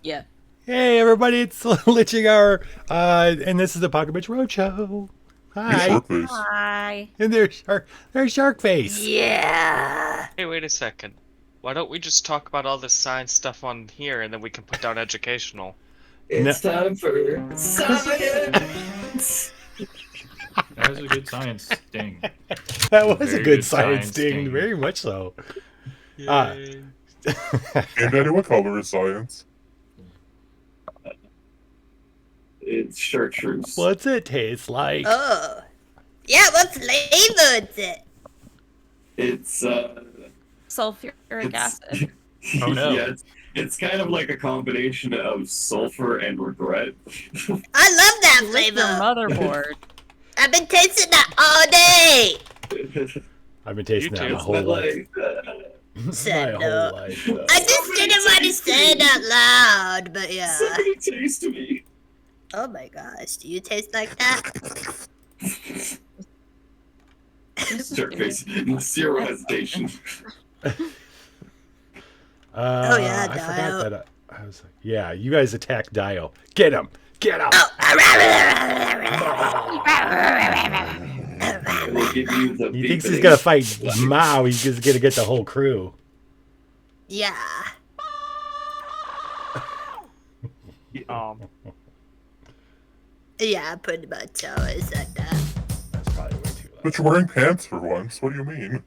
Yeah. Hey, everybody, it's Litching Hour, and this is the Apocabitch Roadshow. Hi. Sharkface. Hi. And there's Shark Face. Yeah. Hey, wait a second. Why don't we just talk about all this science stuff on here and then we can put down educational? It's time for science. That was a good science ding. That was Very a good good science science ding, ding. very much so. Yay. And I know what color is science. It's chartreuse. What's it taste like? Oh. Yeah, what flavor is it? It's Sulfuric acid. Oh, no. Yeah, it's kind of like a combination of sulfur and regret. I love that Lick your motherboard. I've been tasting that all day. I've been tasting You that too. my whole life. My Said whole no. life. I just didn't want to say it out loud, but yeah. Somebody taste me. Oh my gosh, do you taste like that? Sharkface, zero hesitation. Oh, yeah, I Dio. forgot that. I was like, yeah, you guys attack Dio. Get him. Get him. They give you the He thinks he's beeping. going to fight Mao. He's just going to get the whole crew. Yeah. Yeah, pretty much always like that. That's probably way too loud. But you're wearing pants for once. What do you mean?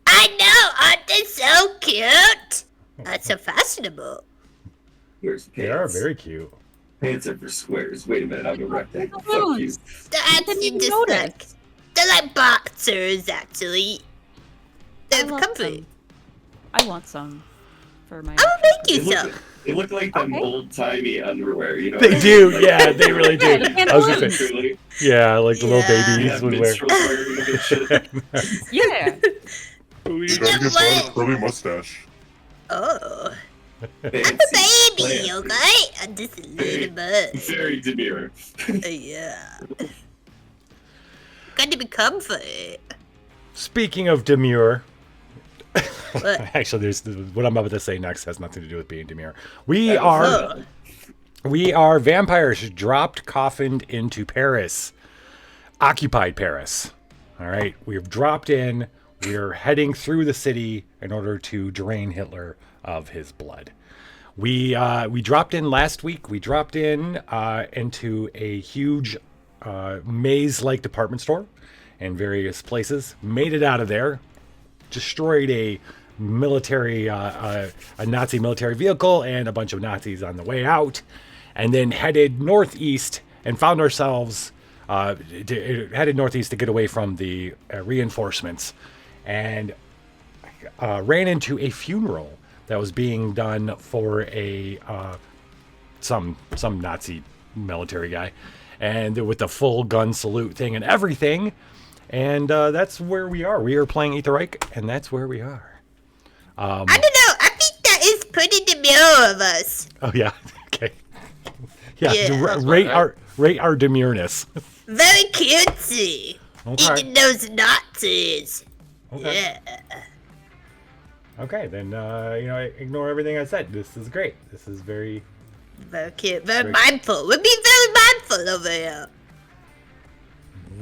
I know, aren't they so cute? That's so fashionable. Here's They are pants. very cute. Pants are for squares. Wait a minute, I'm a rectangle. Fuck you. That's didn't just notice. like they're like boxers actually. I They're want comfy. some. I want some for my. I will make They you look, some. they look like them Okay. old-timey underwear, you know? They do. Yeah, they really do. Yeah, they can't I was going to lose. say, Truly. yeah, like the little Yeah. babies Yeah, would wear. minstrels wearing them and shit. Yeah. You know gotta give what? Bud a curly mustache. Oh, I'm Fancy. a baby, Fancy. okay? I'm just a little bit. Very demure. Yeah. Got to be comfy. Speaking of demure, What? actually, there's what I'm about to say next has nothing to do with being demure. We are vampires dropped, coffined into Paris, occupied Paris. All right, we've dropped in. We are heading through the city in order to drain Hitler of his blood. We dropped in last week. We dropped in into a huge maze-like department store in various places. Made it out of there. Destroyed a military, a Nazi military vehicle and a bunch of Nazis on the way out, and then headed northeast and found ourselves headed northeast to get away from the reinforcements, and ran into a funeral that was being done for a some Nazi military guy, and with the full gun salute thing and everything. And that's where we are. We are playing Eat the Reich, and that's where we are. I don't know. I think that is pretty demure of us. Oh yeah, okay. Yeah, Yeah. rate our demureness. Very cutesy. Okay. Eating those Nazis. Okay. Yeah. Okay, then ignore everything I said. This is great. This is very. Very cute. Very Great. mindful. We're being very mindful over here.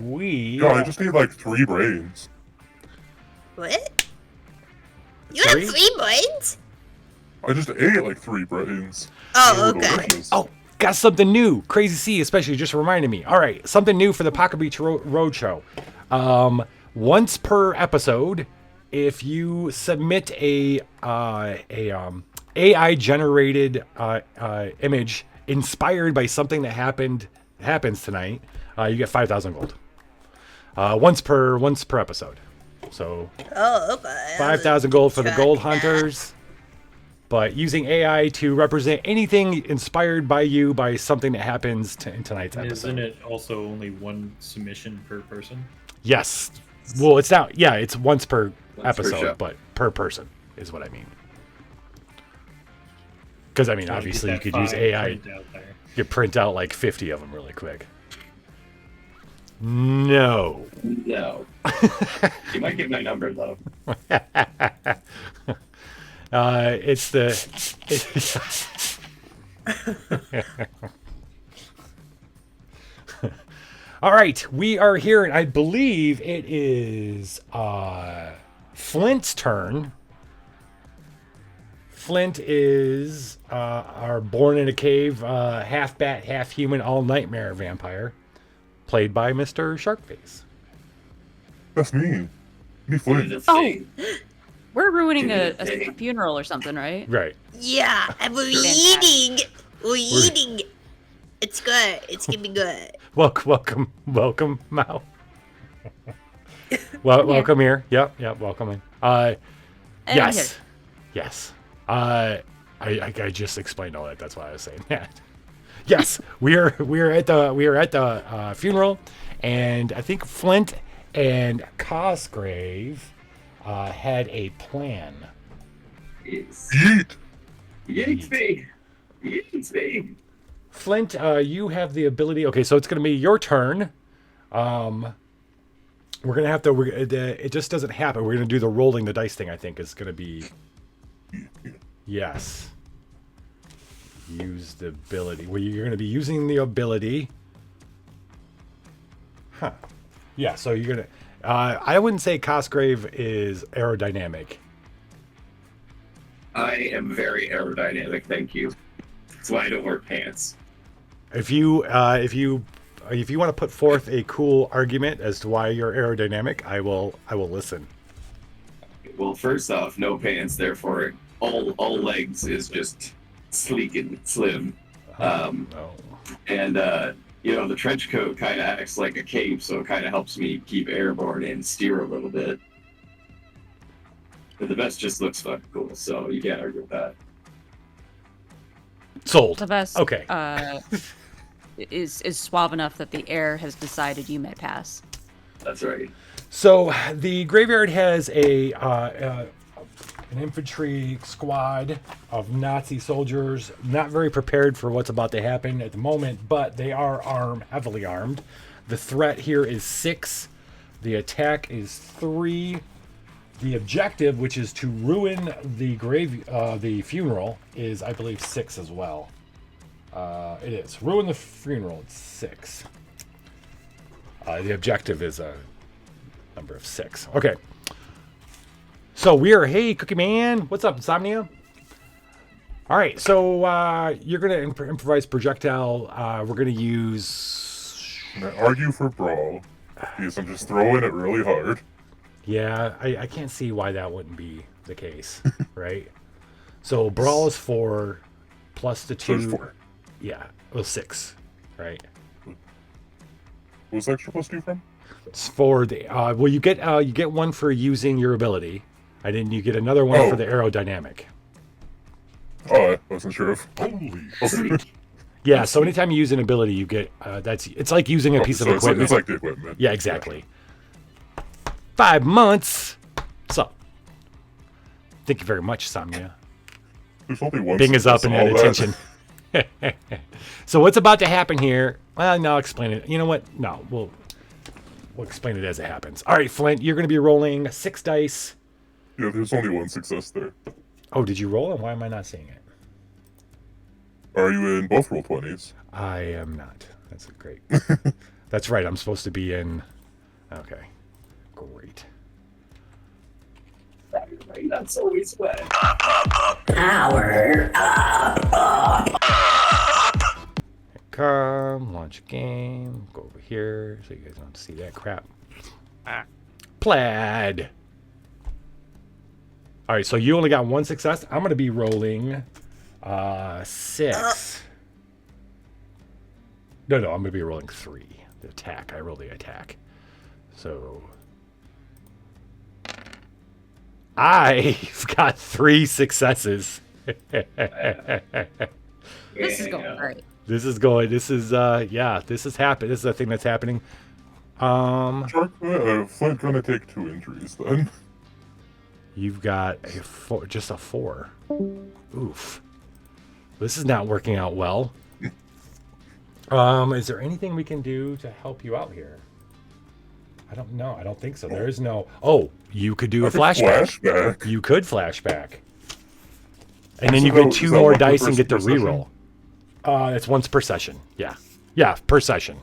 We. Yeah, I just need like 3 brains. What? You Three? have 3 brains? I just ate like 3 brains. Oh, They were okay. delicious. Oh, got something new. Crazy C especially just reminded me. All right, something new for the Apocabitch Roadshow. Once per episode, if you submit a AI generated image inspired by something that happens tonight, you get 5,000 gold. Once per episode. So Oh, okay. 5,000 gold for the Track gold that. hunters. But using AI to represent anything inspired by you by something that happens in tonight's episode. Isn't it also only one submission per person? Yes. Well, it's not. Yeah, it's once per per episode, show. but per person is what I mean. Because I mean, So obviously, you get that could use 5 AI. print out there. You print out like 50 of them really quick. No. No. You might get my number, though. It's the. All right, we are here, and I believe it is Flint's turn. Flint is our born in a cave, half bat, half human, all nightmare vampire, played by Mr. Sharkface. That's me. Me Flint. Oh, we're ruining a funeral or something, right? Right. Yeah, and we're eating. We're eating. It's good. It's gonna be good. Welcome, Mao. Welcome here. Yep, welcome in. Yes. I just explained all that. That's why I was saying that. Yes, we are at the funeral, and I think Flint and Cosgrave had a plan. Yeet. Yeet me. Yeet me. Flint, you have the ability. Okay, so it's going to be your turn. We're going to have to. It just doesn't happen. We're going to do the rolling the dice thing. I think is going to be. Yes. Use the ability. Well, you're going to be using the ability. Huh. Yeah. So you're going to. I wouldn't say Cosgrave is aerodynamic. I am very aerodynamic, thank you. That's why I don't wear pants. If you want to put forth a cool argument as to why you're aerodynamic, I will listen. Well, first off, no pants, therefore all legs is just sleek and slim. No. And the trench coat kind of acts like a cape, so it kind of helps me keep airborne and steer a little bit. But the vest just looks fucking cool, so you can't argue with that. Sold. The vest Okay. is suave enough that the air has decided you may pass. That's right. So the graveyard has an infantry squad of Nazi soldiers, not very prepared for what's about to happen at the moment, but they are heavily armed. The threat here is 6. The attack is 3. The objective, which is to ruin the funeral, is, I believe, 6 as well. It is. Ruin the funeral, it's 6. The objective is a number of 6. Okay. So we are, hey, Cookie Man. What's up, Insomnia? All right, so you're going to improvise projectile. We're going to use... And I argue for brawl, because I'm just throwing it really hard. Yeah, I can't see why that wouldn't be the case, right? So brawl is 4 plus the 2. So it's 4. Yeah, well 6, right? What was the extra plus 2 from? It's for the well, you get 1 for using your ability, and then you get another one for the aerodynamic. Oh, I wasn't sure if. Holy shit! Yeah, so anytime you use an ability, you get it's like using a piece of equipment. It's like the equipment. Yeah, exactly. Yeah. 5 months. So, thank you very much, Samia. There's only one. Bing is up and at attention. So what's about to happen here? Well, no, I'll explain it. You know what? No, we'll explain it as it happens. All right, Flint, you're going to be rolling 6 dice. Yeah, there's only 1 success there. Oh, did you roll? And why am I not seeing it? Are you in both roll 20s? I am not. That's great. That's right. I'm supposed to be in. Okay. Great. That's always wet. Power up. Come, launch a game. Go over here so you guys don't see that crap. Plaid. All right, so you only got 1 success. I'm going to be rolling 6. No, I'm going to be rolling 3. The attack. I roll the attack. So I've got 3 successes. This is going great. This is going. This is this is happening. This is a thing that's happening. Flint gonna take 2 injuries then. You've got just a 4. Oof. This is not working out well. Is there anything we can do to help you out here? I don't know. I don't think so. There is no. Oh, you could do a flashback. You could flashback. And then you get 2 more dice and get the reroll. It's once per session. Yeah. Yeah, per session.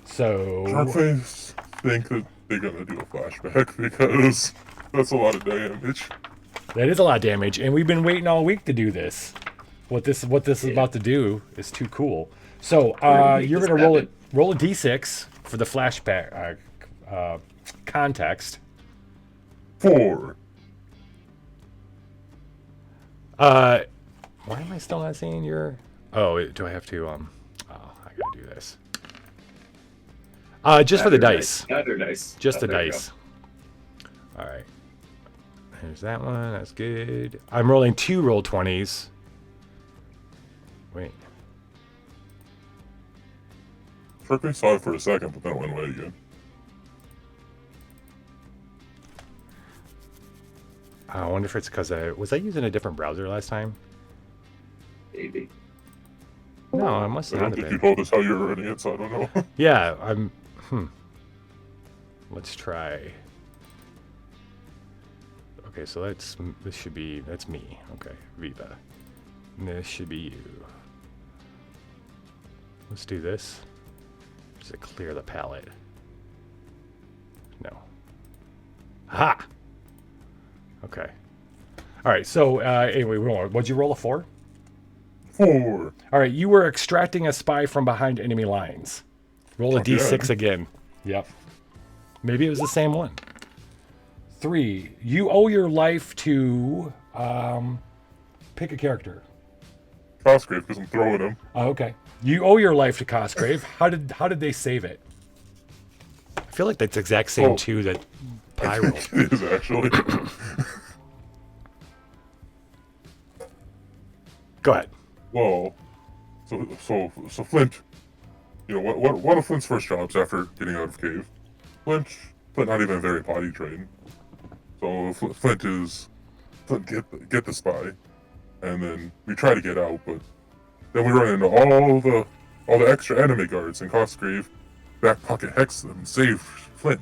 So... Sharkface think that they're gonna do a flashback because that's a lot of damage. That is a lot of damage, and we've been waiting all week to do this. What this is about to do is too cool. So you're gonna roll a d6 for the flashback context. 4. Why am I still not seeing your? Oh, do I have to? Oh, I gotta do this. Just for the dice. Other dice. Just the There you dice. All right. There's that one. That's good. I'm rolling 2 roll 20s. Wait. Sharkface saw it for a second, but then it went away again. I wonder if it's because was I using a different browser last time? go. Maybe. No, I must I not don't have think you been. told us how you're running it, so I don't know. Yeah, I'm. Let's try. Okay, so this should be, that's me. Okay, Viva. And this should be you. Let's do this. Just to clear the palette. No. Ha! Okay. All right, so anyway, what'd you roll, a 4? 4. All right, you were extracting a spy from behind enemy lines. Roll a Okay. d6 again. Yep. Maybe it was the same one. 3. You owe your life to pick a character. Cosgrave, because I'm throwing him. Oh, okay. You owe your life to Cosgrave. How did they save it? I feel like that's the exact same Oh. 2 that Pie rolled. It is actually. Go ahead. Well, so Flint, you know, one of Flint's first jobs after getting out of cave. Flint not even very potty trained. So Flint get the spy, and then we try to get out, but then we run into all the extra enemy guards, and Cosgrave back pocket hex them and save Flint,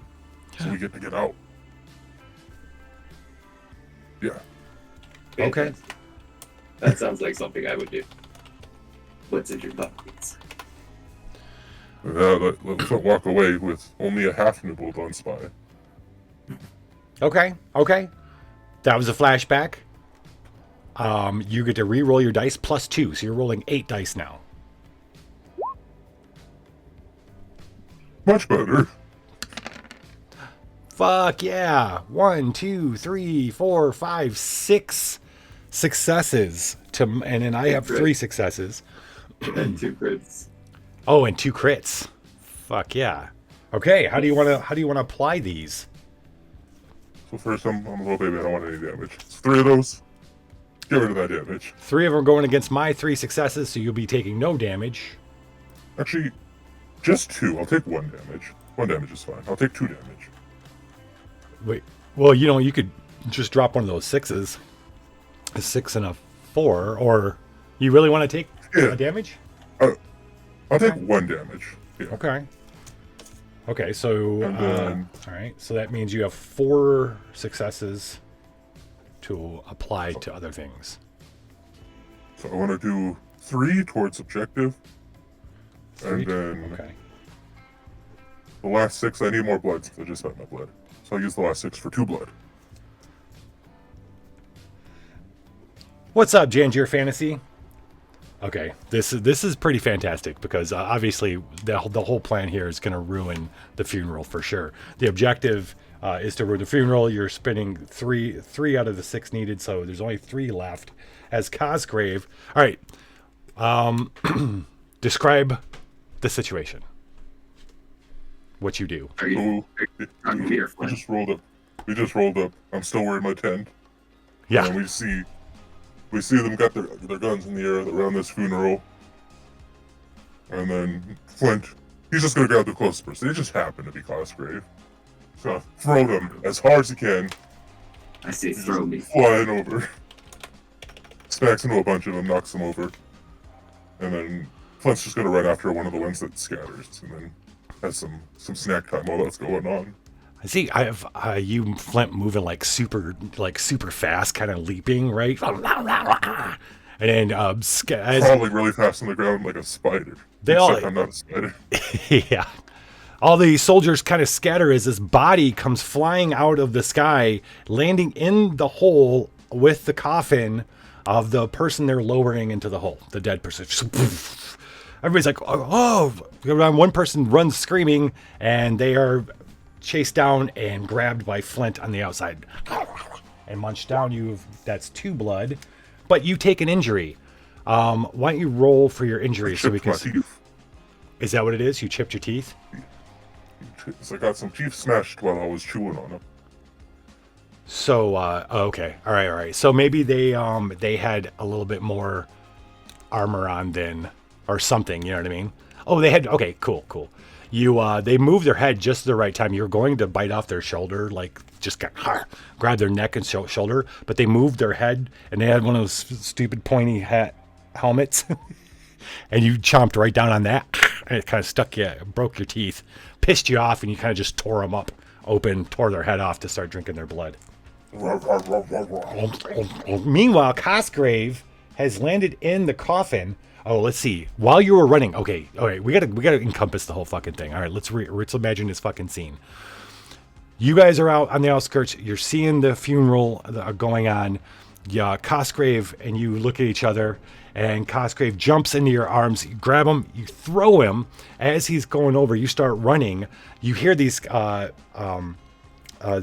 so we get to get out. Yeah. Okay. That sounds like something I would do. What's in your pockets? Let Flint walk away with only a half nibble on spy. Okay. That was a flashback. You get to re-roll your dice plus 2, so you're rolling 8 dice now. Much better. Fuck yeah. 1, 2, 3, 4, 5, 6 successes and then I have 3 successes. And 2 crits. Oh, and 2 crits. Fuck yeah. Okay, how do you want to apply these? So first, I'm a little baby. I don't want any damage. So 3 of those. Get rid of that damage. 3 of them are going against my 3 successes, so you'll be taking no damage. Actually, just 2. I'll take 1 damage. 1 damage is fine. I'll take 2 damage. Wait. Well, you could just drop one of those 6s. A 6 and a 4, or you really want to take a damage? I'll take 1 damage. Yeah. Okay, so And then- all right, so that means you have 4 successes to apply to other things. So I want to do 3 towards objective. 3. And then Okay. the last 6, I need more blood since I just spent my blood. So I'll use the last 6 for 2 blood. What's up, Jangier Fantasy? Okay, this is pretty fantastic because obviously the whole plan here is going to ruin the funeral for sure. The objective is to ruin the funeral. You're spending three out of the 6 needed, so there's only 3 left. As Cosgrave, all right. Describe the situation. What you do. Are you talking to your We friend? just rolled up. I'm still wearing my tent. Yeah. And we see them got their guns in the air around this funeral. And then Flint, he's just gonna grab the closest person. It just happened to be Cosgrave. So throw them as hard as he can. I say throw me. Flying over. Smacks into a bunch of them, knocks them over. And then Flint's just gonna run after one of the ones that scatters, and then has some snack time while that's going on. I see. I have Flint moving like super fast, kind of leaping, right? And then Crawling really fast on the ground like a spider. They all- Except I'm not a spider. yeah. All the soldiers kind of scatter as this body comes flying out of the sky, landing in the hole with the coffin of the person they're lowering into the hole, the dead person. Everybody's like, oh. One person runs screaming, and they are chased down and grabbed by Flint on the outside. And munched down. That's 2 blood, but you take an injury. Why don't you roll for your injury so we can... My teeth. Is that what it is? You chipped your teeth? So I got some teeth smashed while I was chewing on them. So, okay. All right. So maybe they had a little bit more armor on then, or something, you know what I mean? Oh, they had, okay, cool. They moved their head just at the right time. You were going to bite off their shoulder, like just grab their neck and shoulder, but they moved their head, and they had one of those stupid pointy helmets, and you chomped right down on that, and it kind of stuck you, broke your teeth, pissed you off, and you kind of just tore them up open, tore their head off to start drinking their blood. Meanwhile, Cosgrave has landed in the coffin. Oh, let's see. While you were running, okay, we gotta encompass the whole fucking thing. All right, let's imagine this fucking scene. You guys are out on the outskirts. You're seeing the funeral going on. Yeah, Cosgrave and you look at each other, and Cosgrave jumps into your arms. You grab him, you throw him. As he's going over, you start running. You hear these.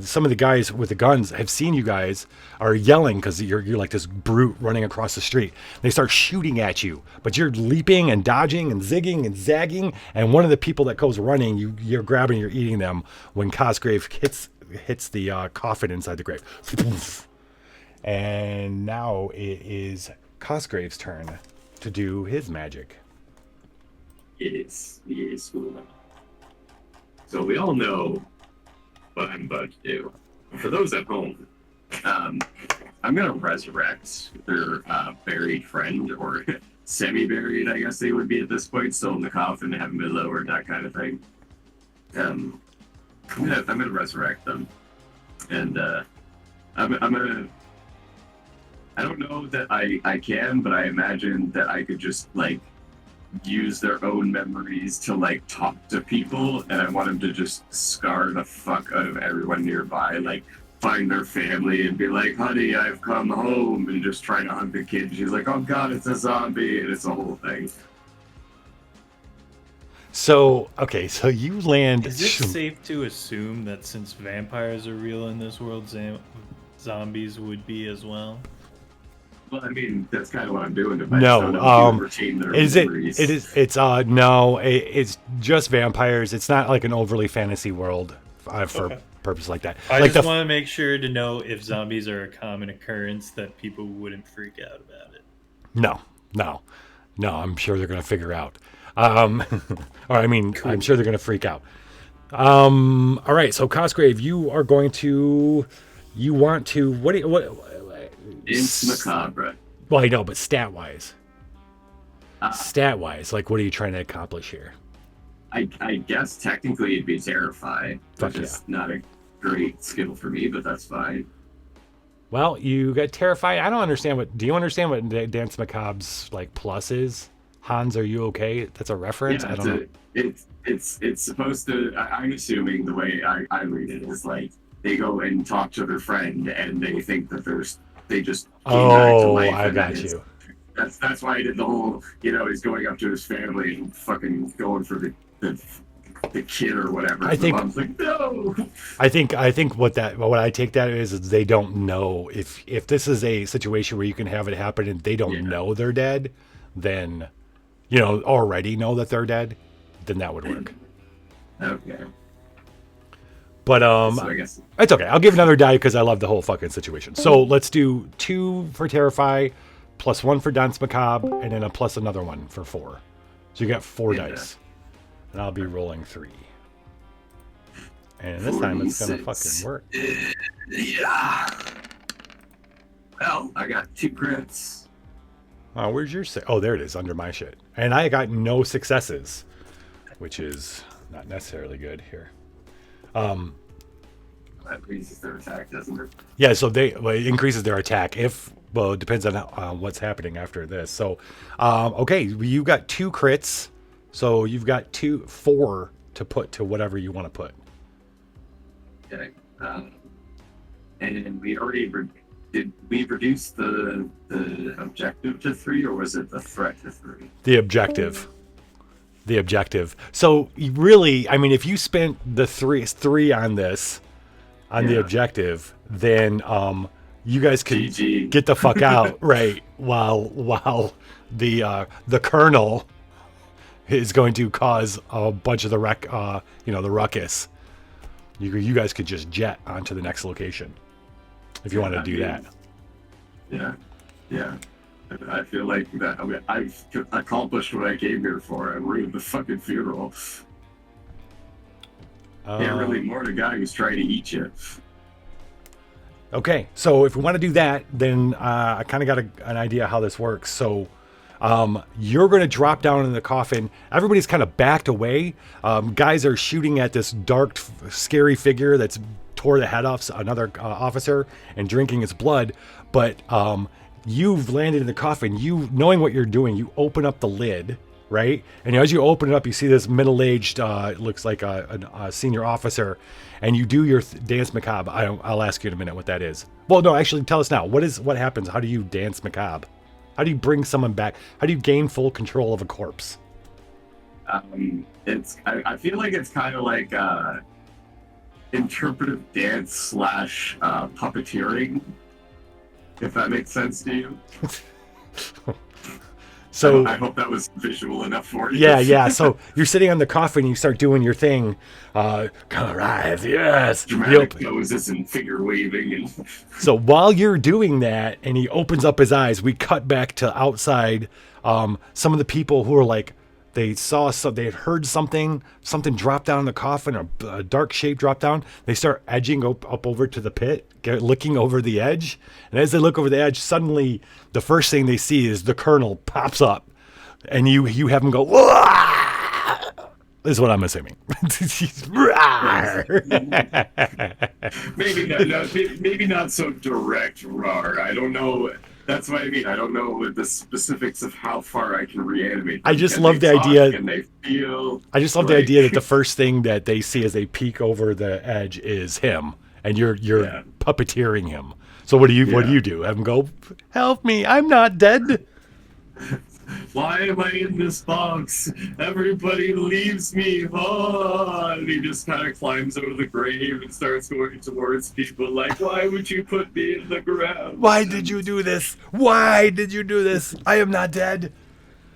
Some of the guys with the guns have seen you guys are yelling because you're like this brute running across the street. They start shooting at you, but you're leaping and dodging and zigging and zagging. And one of the people that goes running, you're grabbing, you're eating them when Cosgrave hits the coffin inside the grave. And now it is Cosgrave's turn to do his magic. It is cool. So we all know what I'm about to do. For those at home, I'm gonna resurrect their buried friend, or semi-buried, I guess they would be at this point, still in the coffin, haven't been lowered, that kind of thing. I'm gonna resurrect them, and I'm gonna. I don't know that I can, but I imagine that I could just like use their own memories to like talk to people, and I want them to just scar the fuck out of everyone nearby, like find their family and be like, honey, I've come home, and just trying to hunt the kid. She's like, oh god, it's a zombie, and it's a whole thing. So, okay, so you land... Is it safe to assume that since vampires are real in this world, zombies would be as well? Well, I mean, that's kind of what I'm doing. It's just vampires. It's not like an overly fantasy world for purpose like that. I like just want to make sure to know if zombies are a common occurrence that people wouldn't freak out about it. No, I'm sure they're going to figure out. Cool. I'm sure they're going to freak out. All right, so Cosgrave, you want to It's macabre. Well, I know, but stat-wise, like, what are you trying to accomplish here? I guess technically it'd be terrify, which is not a great skill for me, but that's fine. Well, you got terrified. I don't understand do you understand what Dance Macabre's like plus is? Hans, are you okay? That's a reference? Yeah, I don't know. It's supposed to, I'm assuming the way I read it is like, they go and talk to their friend and they think that they just came back to life. I got you. That's why he did the whole, he's going up to his family and fucking going for the kid or whatever. I think, mom's like, no. I think what I take that is they don't know if this is a situation where you can have it happen and they don't know they're dead, then already know that they're dead, then that would work. Okay. But so I guess it's okay. I'll give another die because I love the whole fucking situation. So let's do 2 for Terrify, plus 1 for Dance Macabre, and then plus another one for 4. So you got 4 dice. And I'll be rolling 3. And this time it's gonna fucking work. Yeah. Well, I got 2 crits. Oh, where's your Oh, there it is, under my shit. And I got no successes, which is not necessarily good here. That increases their attack, doesn't it? Yeah, so it increases their attack. If Well, it depends on what's happening after this. So, okay, you got 2 crits, so you've got 4 to put to whatever you want to put. Okay. And we already did we reduce the objective to 3, or was it the threat to 3? The objective. The objective. So you really, I mean, if you spent the three on this, on the objective, then you guys could GG. get the fuck out, right? While the colonel is going to cause a bunch of the the ruckus. You guys could just jet onto the next location if you want to do that. Yeah. I feel like that I've accomplished what I came here for. I ruined the fucking funeral. Can't really mourn a guy who's trying to eat you. Okay, so if we want to do that, then I kind of got an idea how this works. So you're going to drop down in the coffin. Everybody's kind of backed away. Guys are shooting at this dark, scary figure that's tore the head off another officer and drinking his blood. But you've landed in the coffin. You, knowing what you're doing, you open up the lid, right? And as you open it up, you see this middle-aged, looks like a senior officer, and you do your dance macabre. I'll ask you in a minute what that is. Well, no, actually, tell us now. What happens? How do you dance macabre? How do you bring someone back? How do you gain full control of a corpse? I feel like it's kind of like interpretive dance / puppeteering. If that makes sense to you. So I hope that was visual enough for you. Yeah. So you're sitting on the coffin, you start doing your thing. Come rise, yes. Dramatic poses and figure waving and. So while you're doing that, and he opens up his eyes, we cut back to outside. Some of the people who are like, they had heard something drop down in the coffin, a dark shape drop down. They start edging up over to the pit, looking over the edge. And as they look over the edge, suddenly the first thing they see is the colonel pops up, and you have him go, "Wah!" Is what I'm assuming. maybe not so direct roar. I don't know. That's what I mean. I don't know the specifics of how far I can reanimate them. I just love the idea. And they feel. I just love the idea that the first thing that they see as they peek over the edge is him, and you're puppeteering him. So what do you do? Have him go, "Help me! I'm not dead." Why am I in this box? Everybody leaves me. Oh, and he just kind of climbs over the grave and starts going towards people like, why would you put me in the ground? Why did you do this? Why did you do this? I am not dead.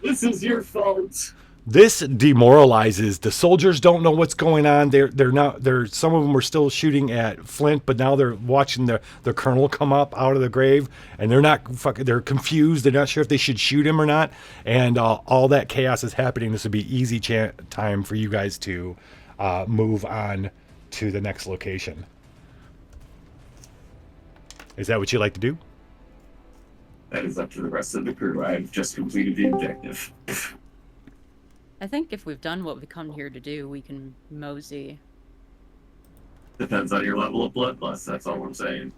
This is your fault. This demoralizes the soldiers. Don't know what's going on. They're some of them were still shooting at Flint, but now they're watching the colonel come up out of the grave, and they're confused. They're not sure if they should shoot him or not. And all that chaos is happening. This would be easy time for you guys to move on to the next location. Is that what you'd like to do? That is up to the rest of the crew. I've just completed the objective. I think if we've done what we come here to do, we can mosey. Depends on your level of bloodlust, that's all I'm saying.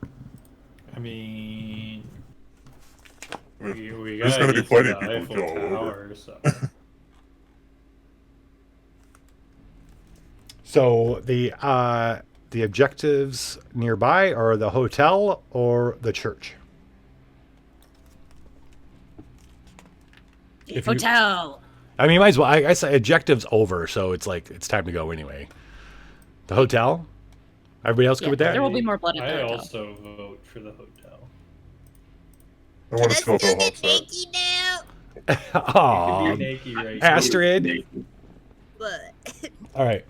I mean, we There's gotta gonna be get plenty to of the people Eiffel to kill all Tower, so. So the objectives nearby are the hotel or the church. Hotel. I mean, you might as well. I say objective's over, so it's time to go anyway. The hotel. Everybody else good with that? There will be more blood at the I hotel. also vote for the hotel. I want to Let's smell do how the hot's that. naked now. Aw, You're naked right Astrid. What? All right,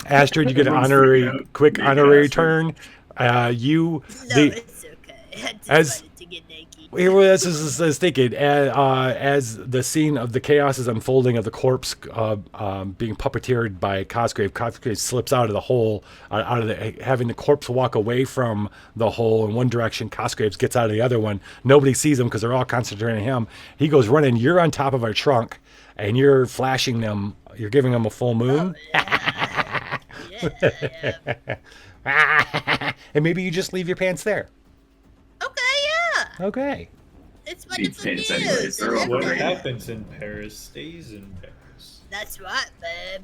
Astrid, you get an Everyone's quick freaking out. honorary Astrid. turn. No, it's okay. I just as- wanted to get naked. Here, well, this is thinking as the scene of the chaos is unfolding of the corpse being puppeteered by Cosgrave. Cosgrave slips out of the hole, having the corpse walk away from the hole in one direction. Cosgrave gets out of the other one. Nobody sees him because they're all concentrating on him. He goes running. You're on top of our trunk, and you're flashing them. You're giving them a full moon. Yeah, I am. And maybe you just leave your pants there. Okay, yeah. Okay. It's Beach wonderful pants news. anyways, they're I love all What great. that. happens in Paris stays in Paris. That's right, babe.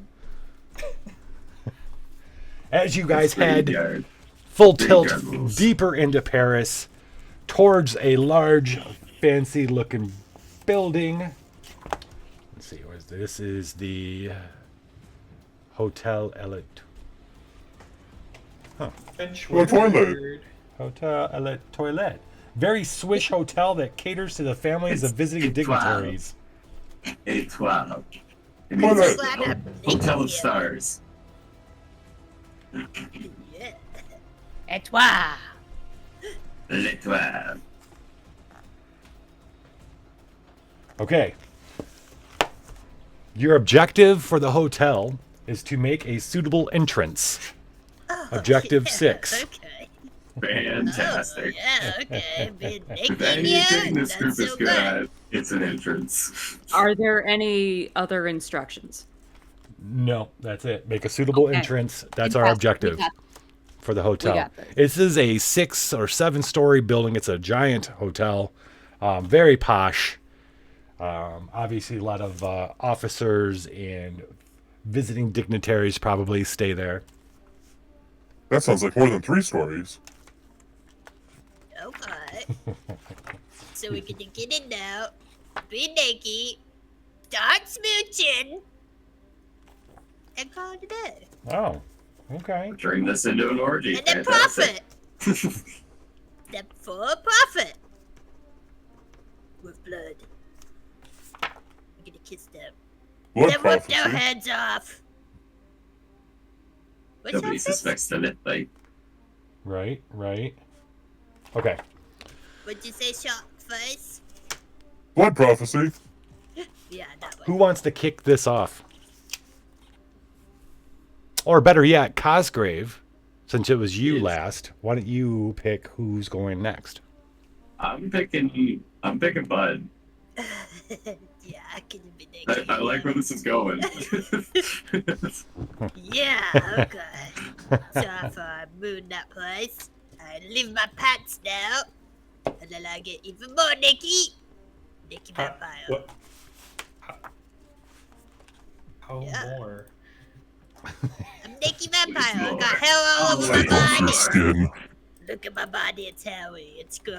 As you guys It's pretty head yard. full Big tilt gardens. deeper into Paris towards a large, fancy looking building. Let's see, what is this? This is the Hotel Elite. French Well, toilet. word. Hotel Elite Toilette. Very swish hotel that caters to the families of visiting dignitaries. Étoile. It Well, means Glad a I'm hotel of here. stars. Yeah. Et toi. L'étoile. Okay. Your objective for the hotel is to make a suitable entrance. Objective 6. Okay. Fantastic. Oh, yeah, okay. Being naked If anything this group that's is so good good. at, it's an entrance. Are there any other instructions? No, that's it. Make a suitable Okay. entrance. That's our Fantastic. objective We got- for the hotel. got this. This is a 6 or 7 story building. It's a giant hotel. Very posh. Obviously, a lot of officers and visiting dignitaries probably stay there. That sounds like more than 3 stories. Okay. So we're gonna get in now, be naked, start smooching, and call it a day. Oh, okay. Turn this into an orgy. And then Fantastic. profit. Then for profit. With blood. We're gonna kiss them. Blood Then rip their prophecy. heads off. What's Nobody happening? suspects the lip bite. Right, right. Okay. What'd you say, shark face? Blood prophecy. Yeah, that one. Who wants to kick this off? Or better yet, Cosgrave, since it was you Yes. last, why don't you pick who's going next? I'm picking Bud. Yeah, I can be I, naked. I like where this is going. Yeah, okay. So if I moon that place, I leave my pants now, and then I get even more naked. Naked How, vampire. what? How Yeah. more? I'm naked vampire. I more? got hair all Oh, over wait. my Off your body. skin. Look at my body, it's hairy. It's good.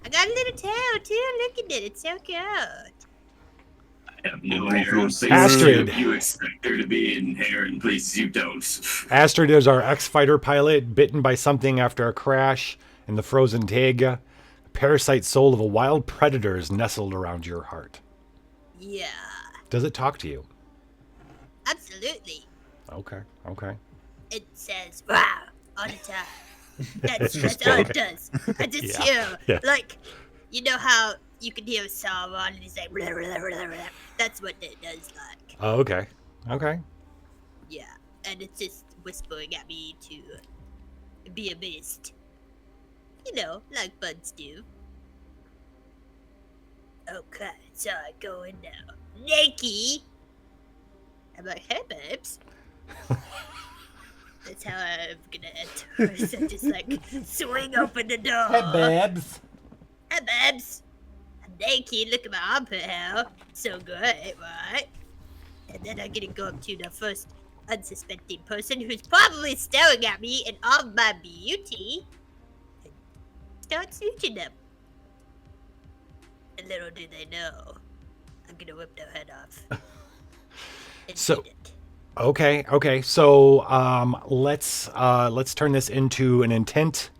I got a little tail too. Look at it. It's so cute. I have no Off hair your on places Astrid. you expect there to be in hair in places you don't. Astrid is our ex-fighter pilot, bitten by something after a crash in the frozen taiga. The parasite soul of a wild predator is nestled around your heart. Yeah, Does it talk to you? absolutely. Okay, okay. It says "wow" all the time. That's just all it bad. does. I just Yeah, hear yeah. like, you know how you can hear Sauron and he's like, blah, blah, blah, blah, blah. That's what it does like. Oh, okay. Okay. Yeah, and it's just whispering at me to be a beast. You know, like buds do. Okay, so I go in now. Naked. I'm like, hey, babes. That's how I'm gonna enter. So just like swing open the door. Babs. Hey, babes. I'm naked. Look at my armpit hair. So great, right? And then I'm gonna go up to the first unsuspecting person who's probably staring at me in all my beauty and start smooching them. And little do they know, I'm gonna whip their head off. And So- eat it. Okay, okay. So let's turn this into an intent,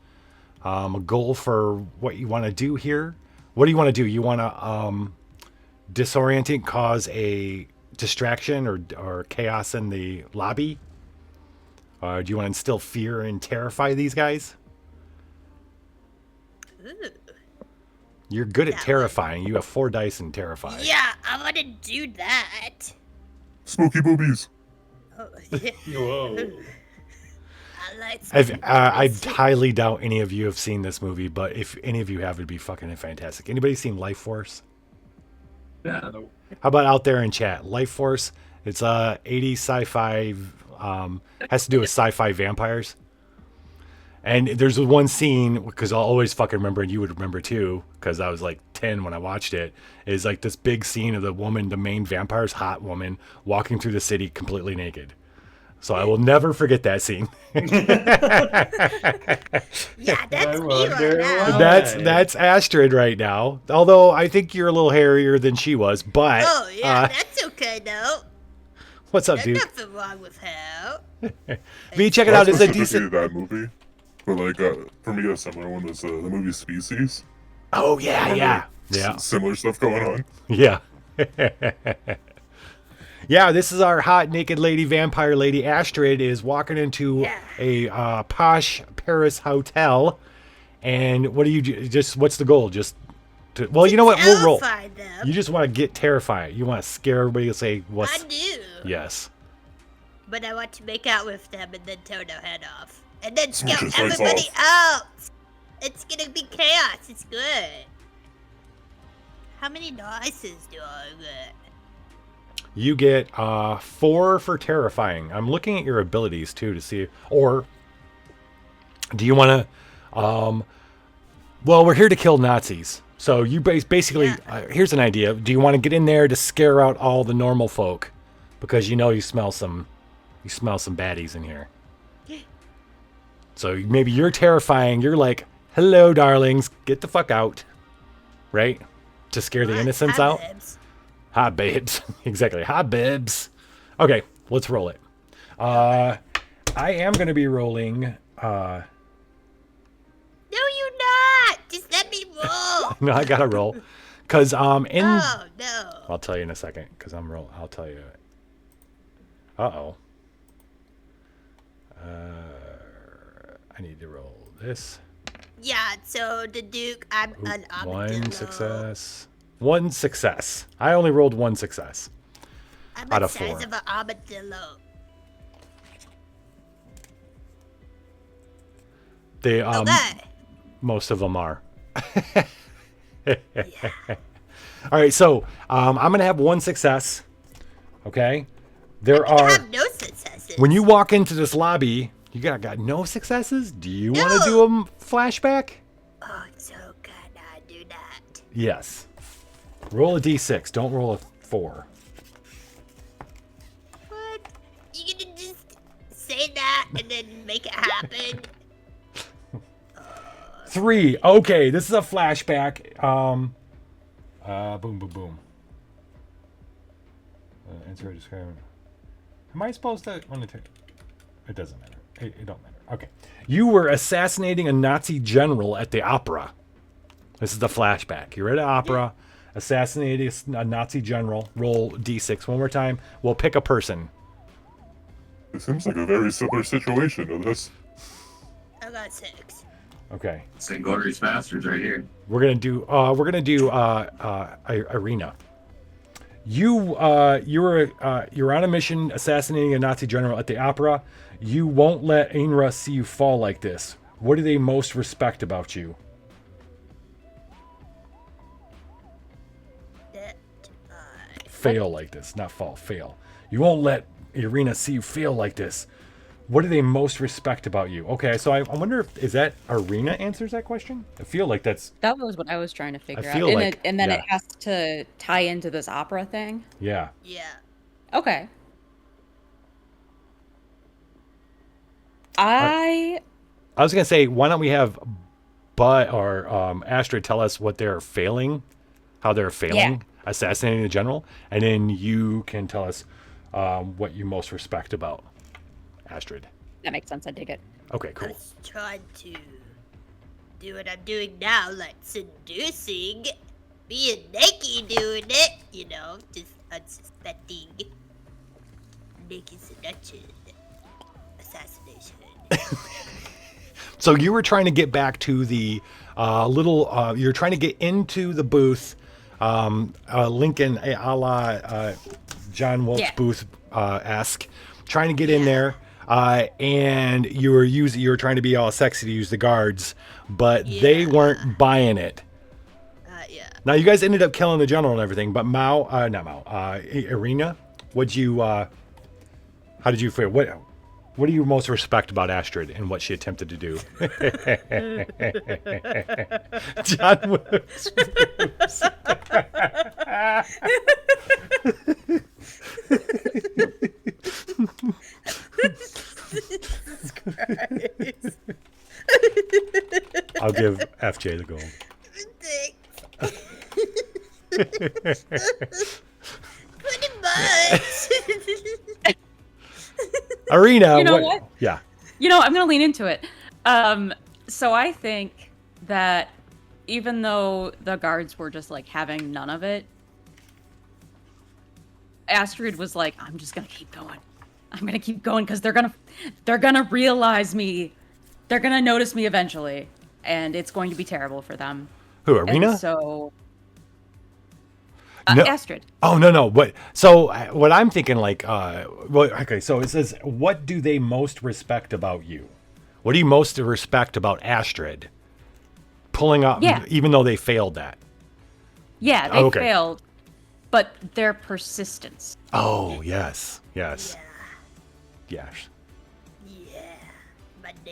a goal for what you want to do here. What do you want to do? You want to disorient it, cause a distraction or chaos in the lobby? Do you want to instill fear and terrify these guys? Ooh. You're good at That one. terrifying. You have 4 dice in terrify. Yeah, I wanna do that. Spooky boobies. Oh, yeah. Whoa. I like I spooky highly doubt any of you have seen this movie, but if any of you have, it'd be fucking fantastic. Anybody seen Life Force? Yeah. How about out there in chat? Life Force. It's 80s sci-fi. Has to do with sci-fi vampires. And there's one scene, because I'll always fucking remember, and you would remember too, because I was like 10 when I watched it, is like this big scene of the woman, the main vampire's hot woman, walking through the city completely naked. So I will never forget that scene. Yeah, that's me wonder right now. why. That's Astrid right now. Although I think you're a little hairier than she was, but Oh, yeah, that's okay, though. what's up, There's dude? nothing wrong with her. V, check it out. It's a Specifically decent. that movie. But like, for me, a similar one was the movie Species. Oh yeah. Similar stuff going on. Yeah. Yeah, this is our hot naked lady, vampire lady. Astrid is walking into a posh Paris hotel. And what do you just? What's the goal? Just to, well, you know what? We'll roll. Terrify them. You just want to get terrified. You want to scare everybody and say, "What's?" I do. Yes. But I want to make out with them and then turn their head off. And then scare Switch his lights everybody out. It's gonna be chaos. It's good. How many dices do I get? You get 4 for terrifying. I'm looking at your abilities too to see, or do you want to? Well, we're here to kill Nazis, so you basically. Here's an idea. Do you want to get in there to scare out all the normal folk, because you know you smell some baddies in here. So maybe you're terrifying. You're like, "Hello, darlings, get the fuck out," right? To scare the innocents out. Babes. Hi, babes. Exactly. Hi, babes. Okay, let's roll it. I am going to be rolling. No, you're not. Just let me roll. No, I got to roll. Because in. Oh, no. I'll tell you in a second. Because I'll tell you. Uh-oh. I need to roll this. Yeah, so the Duke, I'm an armadillo. One success. One success. I only rolled one success. I'm out the of size 4. of an armadillo. They Okay. most of them are. All right, so I'm gonna have one success. Okay, there I are. have no successes. When you walk into this lobby, you got no successes. Do you want to do a flashback? Oh, so can I do that? Yes. Roll a d6. Don't roll a 4. What? You gonna just say that and then make it happen? 3. Okay, this is a flashback. Boom, boom, boom. Answer or describe. Am I supposed to? It doesn't matter. It don't matter. Okay. You were assassinating a Nazi general at the opera. This is the flashback. You're at an opera, assassinating a Nazi general. Roll d6 one more time. We'll pick a person. It seems like a very similar situation to this. I got 6. Okay. St. Glorious Bastards right here. We're gonna do Arena. You're on a mission assassinating a Nazi general at the opera. You won't let Ainra see you fall like this. What do they most respect about you? That Fail like this, not fall, fail. You won't let Irina see you fail like this. What do they most respect about you? Okay, so I wonder if is that Arena answers that question? I feel like that's That was what I was trying to figure out. feel like- And then yeah. it has to tie into this opera thing. yeah. Yeah. Okay. I was gonna say, why don't we have Bud or Astrid tell us what they're failing, how they're failing assassinating the general, and then you can tell us what you most respect about Astrid. that makes sense. I dig it. Okay, I cool. was trying to do what I'm doing now, like seducing, being naked doing it, you know, just unsuspecting. Naked seduction. Assassination. So you were trying to get back to the you're trying to get into the booth, Lincoln a la John Wilkes Booth esque, trying to get in there, and you were trying to be all sexy to use the guards, but they weren't buying it. Yeah. Now you guys ended up killing the general and everything, but Irina, how did you feel? What do you most respect about Astrid and what she attempted to do? John Woods. I'll give FJ the gold. Pretty much. Arena. You know what? Yeah. I'm going to lean into it. So I think that even though the guards were just like having none of it, Astrid was like, I'm just going to keep going. I'm going to keep going because they're going to realize me. They're going to notice me eventually, and it's going to be terrible for them. Who, Arena? And so No. Astrid. Oh, no. What I'm thinking, like, okay, so it says, what do they most respect about you? What do you most respect about Astrid? Pulling up, even though they failed that. Yeah, they failed, but their persistence. Oh, yes. Yeah.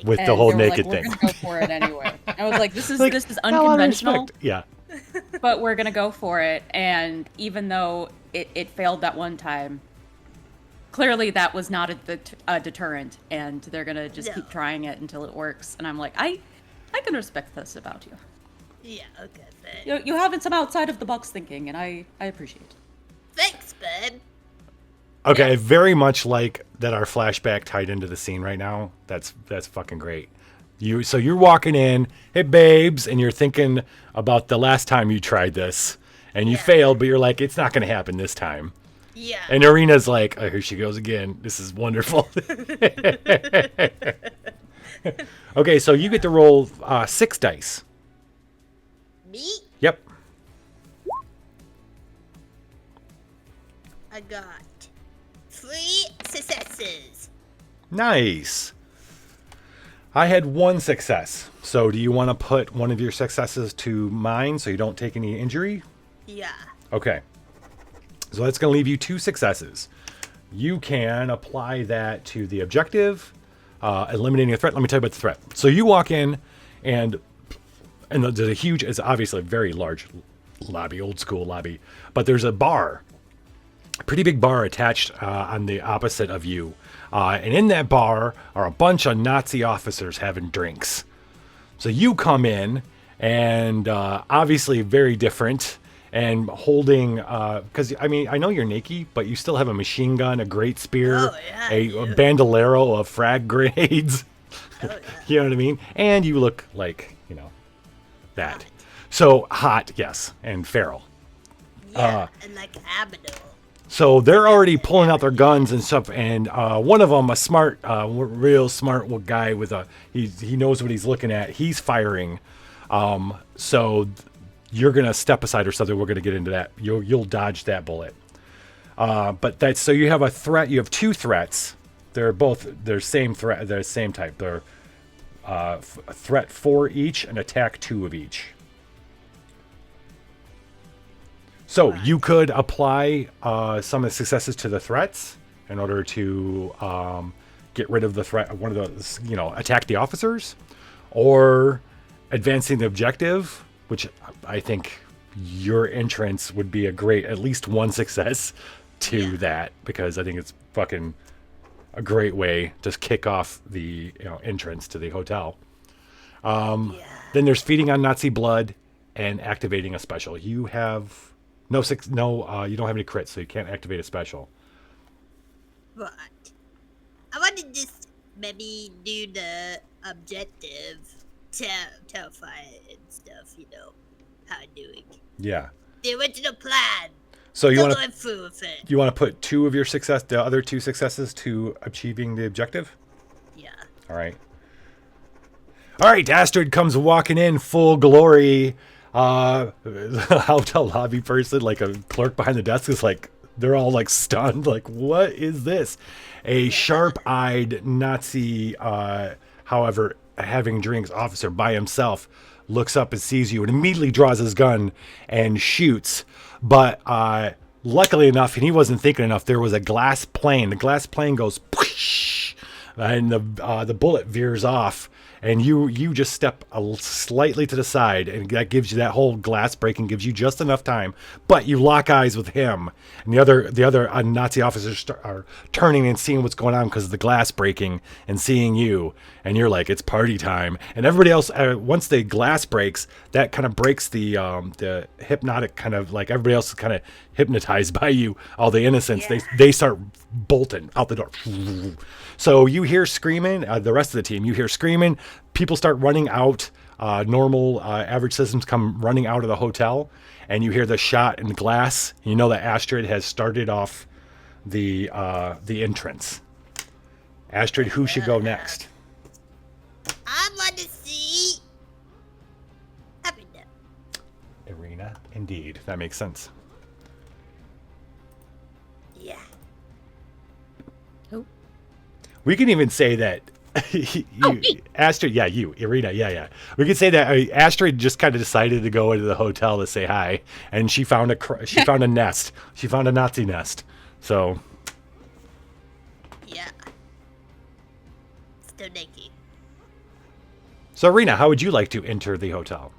With the whole naked we're thing. We're gonna go for it anyway. I was like, this is unconventional. Yeah. But we're gonna go for it, and even though it failed that one time, clearly that was not a deterrent, and they're gonna just keep trying it until it works. And I'm like, I can respect this about you. Yeah, okay, babe. You having some outside of the box thinking, and I appreciate it. Thanks, babe. Okay, I very much like that our flashback tied into the scene right now. That's fucking great. So you're walking in, hey babes, and you're thinking about the last time you tried this, and you failed, but you're like, it's not going to happen this time. Yeah. And Arena's like, oh, here she goes again. This is wonderful. Okay, so you get to roll 6 dice. Me? Yep. I got 3 successes. Nice. I had 1 success. So do you want to put one of your successes to mine so you don't take any injury? Yeah. Okay. So that's going to leave you 2 successes. You can apply that to the objective, eliminating a threat. Let me tell you about the threat. So you walk in, and there's a huge, it's obviously a very large lobby, old school lobby, but there's a bar, a pretty big bar attached on the opposite of you. And in that bar are a bunch of Nazi officers having drinks. So you come in, and obviously very different, and holding, because, I mean, I know you're naked, but you still have a machine gun, a great spear, a bandolero of frag grenades. You know what I mean? And you look like, that. Hot. So, hot, yes, and feral. Yeah, and like Abadol. So they're already pulling out their guns and stuff, and one of them, a smart, real smart guy with he knows what he's looking at. He's firing. So you're gonna step aside or something. We're gonna get into that. You'll dodge that bullet. But that's so you have a threat. You have 2 threats. They're same threat. They're same type. They're threat 4 each and attack 2 of each. So you could apply some of the successes to the threats in order to get rid of the threat. One of those, attack the officers, or advancing the objective, which I think your entrance would be at least 1 success to that, because I think it's fucking a great way to kick off the entrance to the hotel. Then there's feeding on Nazi blood and activating a special. You have. You don't have any crits, so you can't activate a special. But I want to just maybe do the objective, terrify and stuff, how I'm doing. Yeah. The original plan. So you want to through with it. You want to put 2 of your the other 2 successes to achieving the objective? Yeah. All right. Astrid comes walking in full glory. Hotel lobby person, like a clerk behind the desk, is like, they're all like stunned, like, what is this? A sharp-eyed Nazi, however, having drinks officer by himself looks up and sees you and immediately draws his gun and shoots. But luckily enough, and he wasn't thinking enough, there was a glass plane. The glass plane goes whoosh, and the bullet veers off, and you just step slightly to the side, and that gives you that whole glass breaking gives you just enough time. But you lock eyes with him, and the other Nazi officers are turning and seeing what's going on because of the glass breaking and seeing you, and you're like, it's party time. And everybody else, once the glass breaks, that kind of breaks the hypnotic kind of like everybody else is kind of hypnotized by you, all the innocents. They start bolting out the door. So you hear screaming, the rest of the team, you hear screaming, people start running out, normal average citizens come running out of the hotel, and you hear the shot in the glass. You know that Astrid has started off the entrance. Astrid, who should go next? I want to see. Arena. Irina, indeed. That makes sense. Yeah. Who? We can even say that Astrid, you, Irina, yeah. We could say that Astrid just kind of decided to go into the hotel to say hi, and she found a nest. She found a Nazi nest. So. Yeah. Still naked. So, Irina, how would you like to enter the hotel?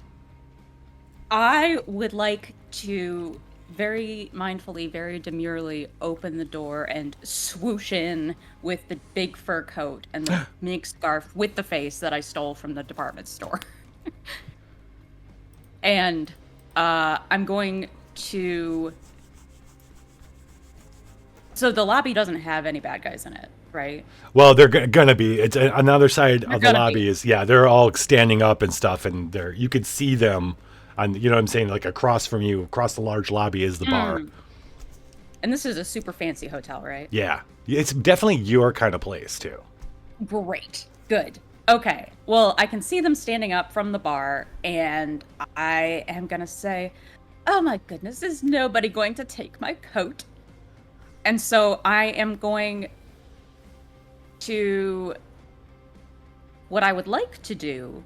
I would like to very mindfully, very demurely open the door and swoosh in with the big fur coat and the mink scarf with the face that I stole from the department store. And I'm going to... So the lobby doesn't have any bad guys in it, right? Well, they're gonna be. It's on the other side of the lobby be. is they're all standing up and stuff, and you can see them on. You know what I'm saying? Like across from you, across the large lobby is the bar. And this is a super fancy hotel, right? Yeah, it's definitely your kind of place too. Great. Good. Okay. Well, I can see them standing up from the bar, and I am gonna say, "Oh my goodness, is nobody going to take my coat?" And so I am going to... What I would like to do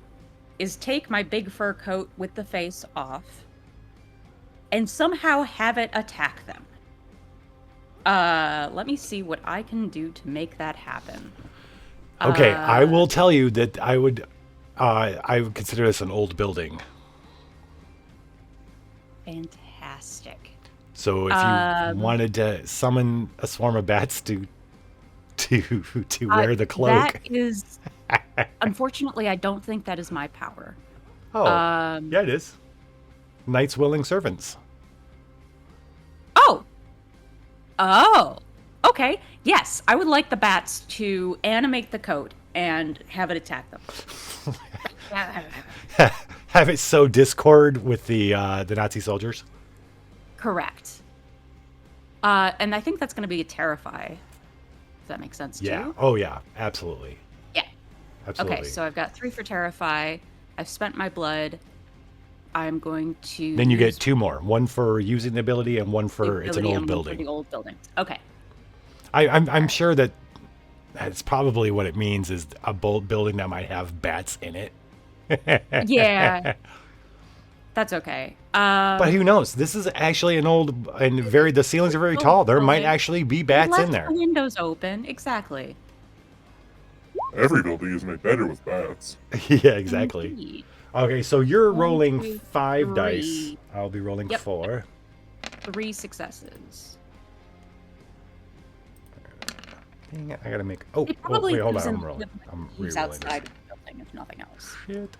is take my big fur coat with the face off and somehow have it attack them. Let me see what I can do to make that happen. Okay, I will tell you that I would consider this an old building. Fantastic. So if you wanted to summon a swarm of bats to wear the cloak. That is... Unfortunately, I don't think that is my power. Oh, yeah, it is. Knights willing servants. Oh, okay. Yes, I would like the bats to animate the coat and have it attack them. Have it sow discord with the Nazi soldiers. Correct. And I think that's going to be a terrify. If that makes sense, Yeah. too? Oh, yeah. Absolutely. Yeah. Absolutely. Okay, so I've got 3 for terrify. I've spent my blood. I'm going to... Then you get use 2 more. 1 for using the ability and 1 for it's an ability old and one for building. the old building. Okay. I'm sure that that's probably what it means is a bold building that might have bats in it. Yeah. That's okay. But who knows? This is actually an old and the ceilings are very old tall. There might building. actually be bats Left in there. the windows open. Exactly. Every building is made better with bats. Yeah, exactly. Indeed. Okay, so you're 1, rolling 2, 5 dice. 3. I'll be rolling Yep. 4. 3 successes. Dang it, I gotta make. Oh, It probably wait, hold on. lives in I'm rolling. I'm He's re-rolling outside this. of the building, if nothing else. Shit.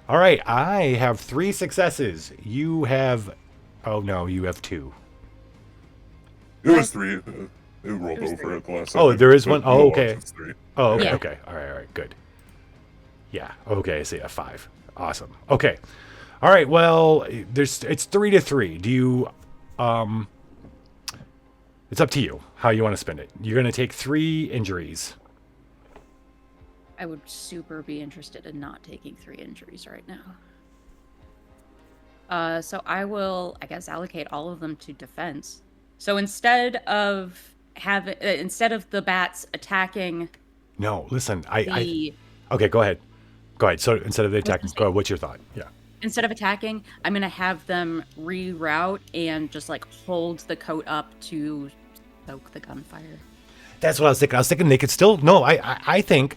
All right, I have 3 successes. You have. Oh no, you have 2. It was 3. It rolled There's over 3. at the last Oh, second, there is but one? Oh, no, okay. it's 3. Oh, okay, Yeah. okay. All right, good. Yeah, okay, I see a 5. Awesome. Okay. All right, well, it's 3 to 3. Do you it's up to you how you want to spend it. You're going to take 3 injuries. I would super be interested in not taking 3 injuries right now. So I will, I guess, allocate all of them to defense. So instead of the bats attacking No, listen, the... Okay, go ahead. Go ahead. So instead of the attacking, say- go. What's your thought? Yeah. Instead of attacking, I'm going to have them reroute and just, like, hold the coat up to soak the gunfire. That's what I was thinking. I was thinking they could still. No, I think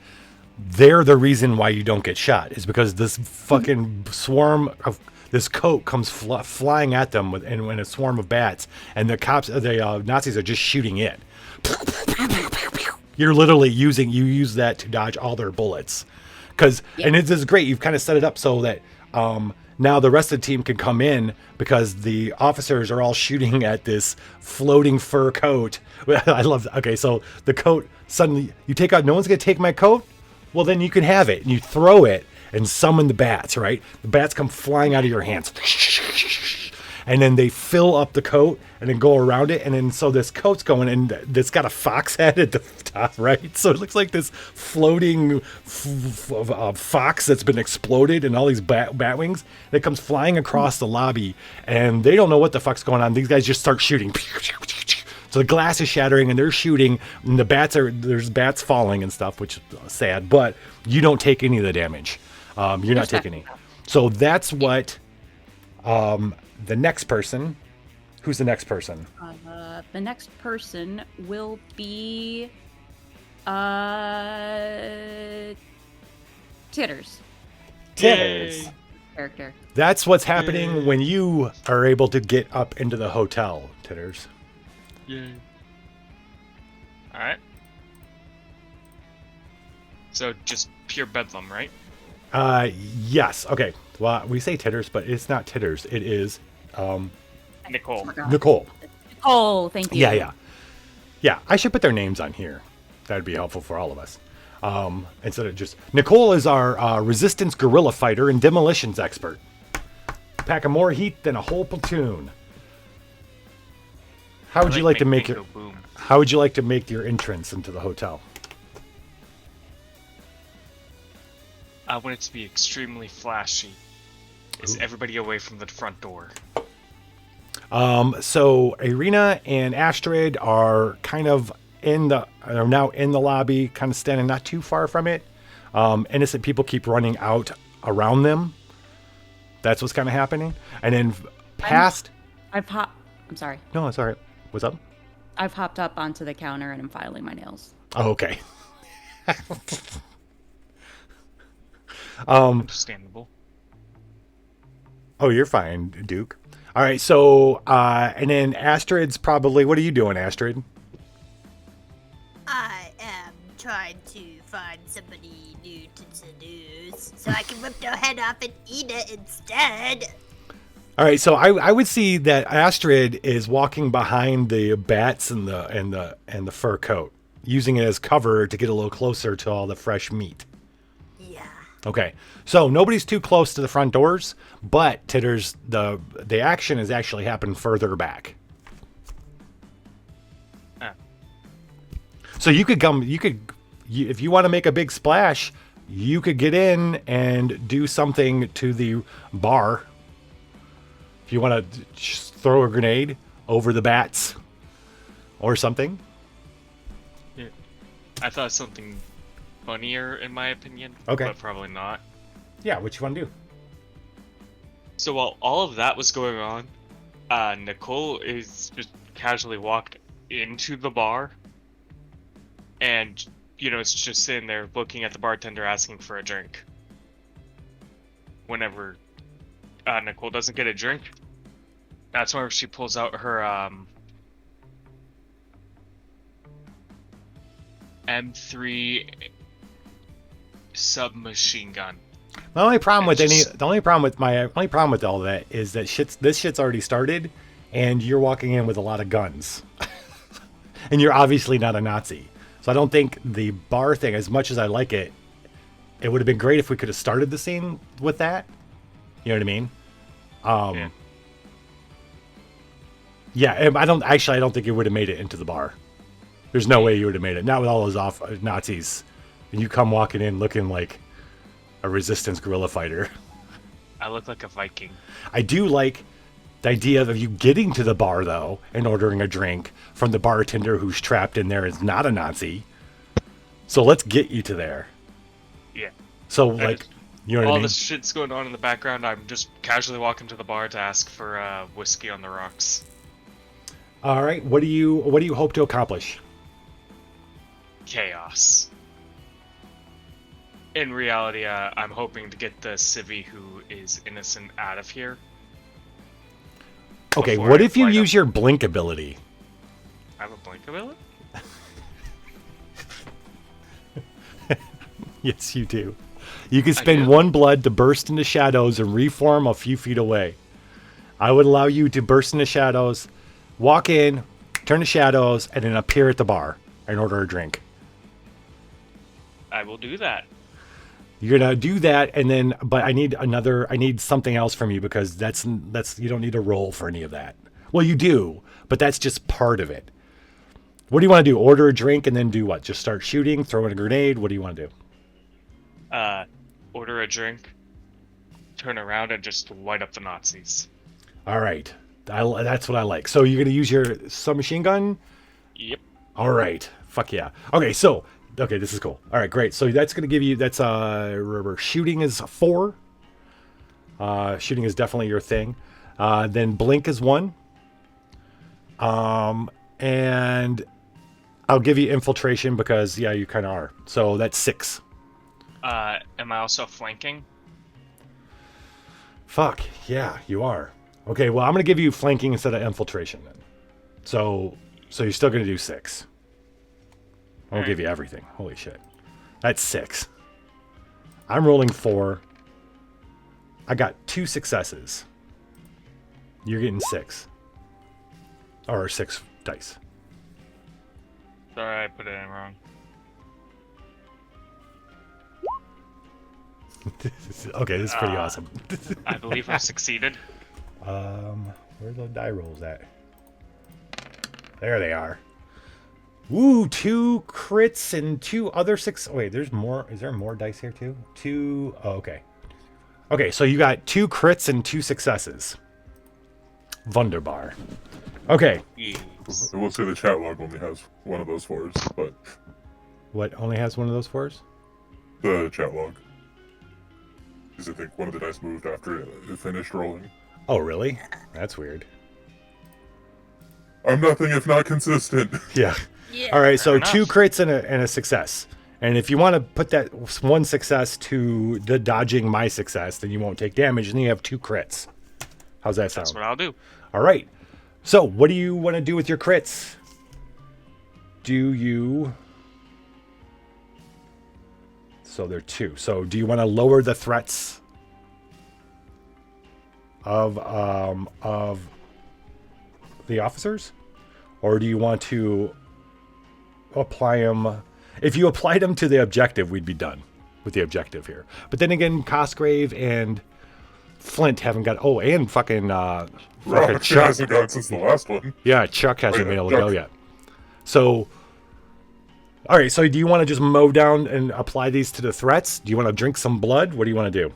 they're the reason why you don't get shot is because this fucking swarm of this coat comes flying at them in a swarm of bats, and the cops, the Nazis, are just shooting it. You're literally use that to dodge all their bullets, and this is great. You've kind of set it up so that now the rest of the team can come in because the officers are all shooting at this floating fur coat. I love that. Okay, so the coat suddenly you take out. No one's gonna take my coat. Well, then you can have it, and you throw it and summon the bats. Right, the bats come flying out of your hands. And then they fill up the coat and then go around it. And then so this coat's going and it's got a fox head at the top, right? So it looks like this floating fox that's been exploded and all these bat wings that comes flying across the lobby. And they don't know what the fuck's going on. These guys just start shooting. So the glass is shattering and they're shooting. And there's bats falling and stuff, which is sad. But you don't take any of the damage. You're not taking any. So that's what... the next person, who's the next person? The next person will be Titters Titters. character. That's what's happening when you are able to get up into the hotel, Titters. Yay. Alright. So just pure bedlam, right? Yes. Okay. Well, we say Titters, but it's not Titters. It is Nicole. Nicole. Oh, thank you. Yeah. I should put their names on here. That'd be helpful for all of us. Instead of just Nicole is our resistance guerrilla fighter and demolitions expert. Packing more heat than a whole platoon. How would you like to make your boom? How would you like to make your entrance into the hotel? I want it to be extremely flashy. Is everybody away from the front door? So Irina and Astrid are kind of are now in the lobby, kind of standing not too far from it. Innocent people keep running out around them. That's what's kind of happening. And then past... I'm sorry. No, it's all right. What's up? I've hopped up onto the counter and I'm filing my nails. Oh, okay. Understandable. Oh, you're fine, Duke. All right, so, and then Astrid's probably... What are you doing, Astrid? I am trying to find somebody new to seduce so I can rip their head off and eat it instead. All right, so I would see that Astrid is walking behind the bats and the fur coat, using it as cover to get a little closer to all the fresh meat. Yeah. Okay, so nobody's too close to the front doors, but Titters, the action has actually happened further back. So you could if you want to make a big splash, you could get in and do something to the bar. If you want to just throw a grenade over the bats or something. Yeah. I thought something funnier, in my opinion. Okay. But probably not. Yeah, what you want to do? So while all of that was going on, Nicole is just casually walked into the bar. And, it's just sitting there looking at the bartender asking for a drink. Whenever Nicole doesn't get a drink, that's where she pulls out her M3 submachine gun. My only problem with all that is that this shit's already started, and you're walking in with a lot of guns, and you're obviously not a Nazi. So I don't think the bar thing, as much as I like it, it would have been great if we could have started the scene with that. You know what I mean? Yeah. I don't think it would have made it into the bar. There's no way you would have made it. Not with all those Nazis. And you come walking in looking like a resistance guerrilla fighter. I look like a Viking. I do like the idea of you getting to the bar, though, and ordering a drink from the bartender who's trapped in there is not a Nazi. So let's get you to there. Yeah. So, like, you know what I all mean? this shit's going on in the background. I'm just casually walking to the bar to ask for whiskey on the rocks. All right. What do you hope to accomplish? chaos. In reality, I'm hoping to get the civvy who is innocent out of here. Okay, before what I if you light use up- your blink ability? I have a blink ability? Yes, you do. You can I spend do? 1 blood to burst into shadows and reform a few feet away. I would allow you to burst into shadows, walk in, turn to shadows, and then appear at the bar and order a drink. I will do that. You're gonna do that, and then, but I need something else from you, because that's you don't need a roll for any of that. Well, you do, but that's just part of it. What do you want to do? Order a drink and then do what? Just start shooting, throw in a grenade? What do you want to do? Order a drink, turn around, and just light up the Nazis. All right, that's what I like. So you're gonna use your submachine gun? Yep. All right, fuck yeah. Okay, this is cool. All right, great. So that's gonna give you remember, shooting is 4. Shooting is definitely your thing. Then blink is 1. And I'll give you infiltration because you kind of are. So that's 6. Am I also flanking? Fuck yeah, you are. Okay, well I'm gonna give you flanking instead of infiltration then. So you're still gonna do 6. I won't give you everything. Holy shit, that's 6. I'm rolling 4. I got 2 successes. You're getting 6. Or 6 dice. Sorry, I put it in wrong. Okay, this is pretty awesome. I believe I succeeded. Where the die rolls at? There they are. Woo, 2 crits and 2 other 6. Wait, there's more. Is there more dice here too? 2. Oh, okay. Okay, so you got 2 crits and 2 successes. Wunderbar. Okay. Yes. I will say the chat log only has one of those 4s, but What only has one of those 4s? the chat log. Because I think one of the dice moved after it finished rolling. Oh, really? That's weird. I'm nothing if not consistent. Yeah. Yeah. All right, so Fair 2 enough. crits and a success. And if you want to put that 1 success to the dodging my success, then you won't take damage, and then you have 2 crits. How's that sound? That's what I'll do. All right. So, what do you want to do with your crits? Do you... So they're 2. So, do you want to lower the threats of the officers? Or do you want to apply them... If you applied them to the objective, we'd be done with the objective here. But then again, Cosgrave and Flint haven't got... Oh, and fucking Rock Chuck. hasn't gone since the last one. Yeah, Chuck hasn't yeah, been able to go Chuck. yet. So, all right. So, do you want to just mow down and apply these to the threats? Do you want to drink some blood? What do you want to do?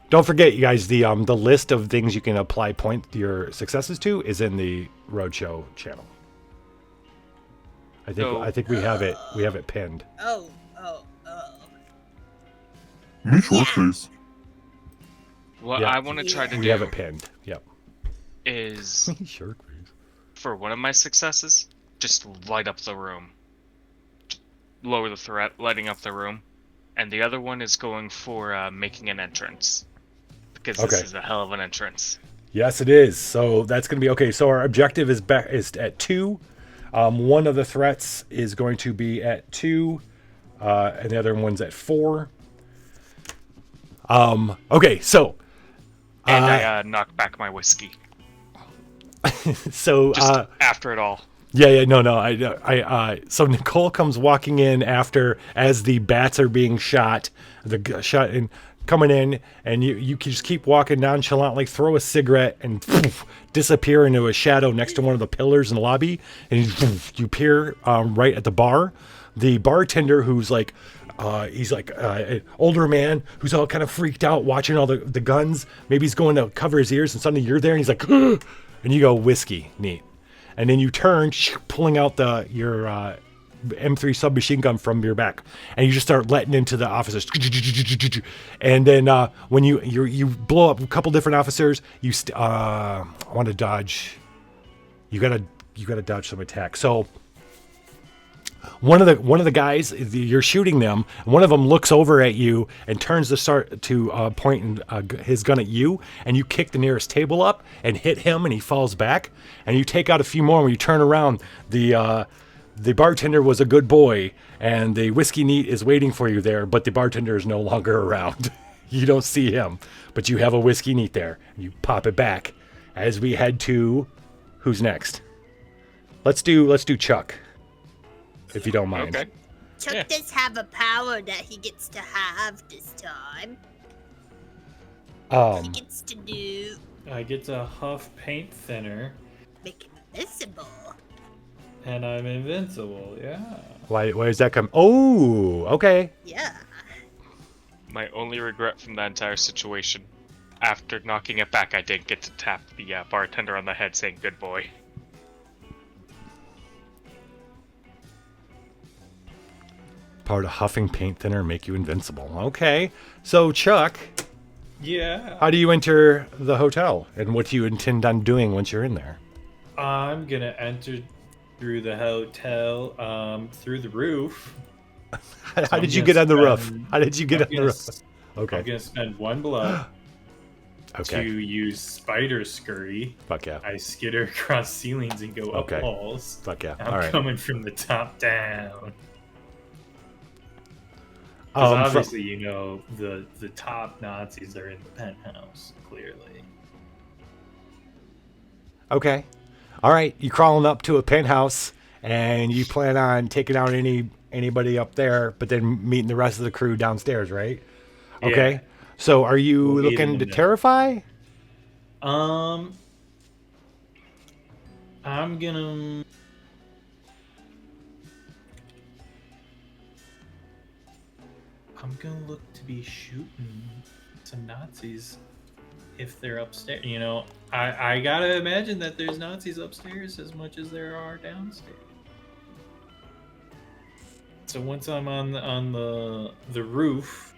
Don't forget, you guys. The list of things you can apply your successes to is in the Roadshow channel. I think we have it. We have it pinned. Oh. Me short face. What Yeah. I want to try to We have do it pinned. Yep. is, Sure. for one of my successes, just light up the room. Lower the threat, lighting up the room. And the other one is going for making an entrance. Because this Okay. is a hell of an entrance. Yes, it is. So that's going to be okay. So our objective is at 2. One of the threats is going to be at 2, and the other one's at 4. Okay, so And I knock back my whiskey. so Just after it all. yeah, no, so Nicole comes walking in as the bats are being shot, shot and coming in, and you can just keep walking nonchalantly, throw a cigarette, and poof, disappear into a shadow next to one of the pillars in the lobby, and you appear right at the bar. The bartender, who's like, he's like an older man who's all kind of freaked out watching all the guns. Maybe he's going to cover his ears, and suddenly you're there, and he's like, and you go, whiskey, neat. And then you turn, pulling out your M3 submachine gun from your back, and you just start letting into the officers. And then when you blow up a couple different officers, you want to dodge. You gotta dodge some attack. So one of the guys, you're shooting them. One of them looks over at you and turns to point his gun at you, and you kick the nearest table up and hit him, and he falls back. And you take out a few more. When you turn around, the bartender was a good boy, and the whiskey neat is waiting for you there, but the bartender is no longer around. You don't see him, but you have a whiskey neat there. You pop it back as we head to who's next. Let's do Chuck, if you don't mind. Okay. Chuck does have a power that he gets to have this time. He gets to do I get to huff paint thinner, make him invisible. and I'm invincible. Yeah. Why does that come? Oh, okay. Yeah. My only regret from that entire situation, after knocking it back, I didn't get to tap the bartender on the head saying "good boy." Power to huffing paint thinner make you invincible. Okay. So Chuck, Yeah. how do you enter the hotel, and what do you intend on doing once you're in there? I'm gonna enter through the hotel, through the roof. How I'm did you gonna get on the roof? spend- How did you get I'm on the gonna roof? s- Okay. I'm gonna spend 1 blood Okay. to use spider scurry. Fuck yeah. I skitter across ceilings and go Okay. up walls. Fuck yeah. I'm All right. coming from the top down. Because From- obviously, you know, the top Nazis are in the penthouse, clearly. Okay. All right. You crawling up to a penthouse, and you plan on taking out anybody up there, but then meeting the rest of the crew downstairs, right? Okay. Yeah. So are you We'll meet in looking the to middle. terrify? I'm gonna... I'm gonna look to be shooting some Nazis if they're upstairs. You know, I gotta imagine that there's Nazis upstairs as much as there are downstairs. So once I'm on the roof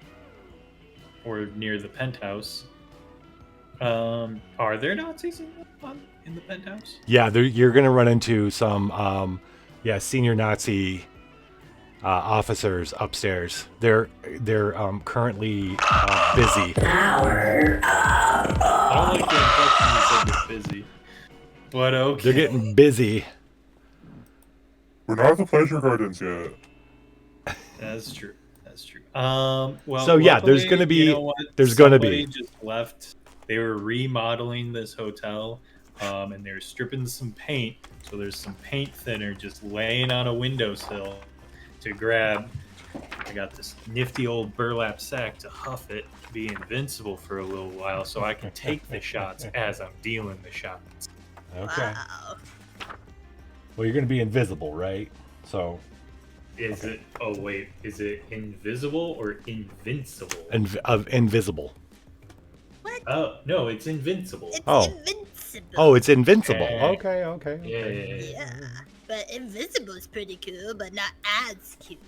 or near the penthouse, are there Nazis in the penthouse? Yeah, you're gonna run into some, senior Nazi officers upstairs. They're currently busy. I don't like the impression you said they're busy. But okay. They're getting busy. We're not at the pleasure gardens yet. That's true. That's true. Well. So, yeah, there's luckily, gonna be- you know what? there's gonna Somebody be. just left. They were remodeling this hotel, and they're stripping some paint. So there's some paint thinner just laying on a windowsill to grab. I got this nifty old burlap sack to huff it, be invincible for a little while, so I can take the shots as I'm dealing the shots. Okay. Wow. Well, you're gonna be invisible, right? So Is it? Oh wait, is it invisible or invincible? invisible. What? Oh no, it's invincible. It's Oh. invincible. Oh, it's invincible. Yeah. Okay. Yeah. Yeah. But invisible is pretty cool, but not as cute.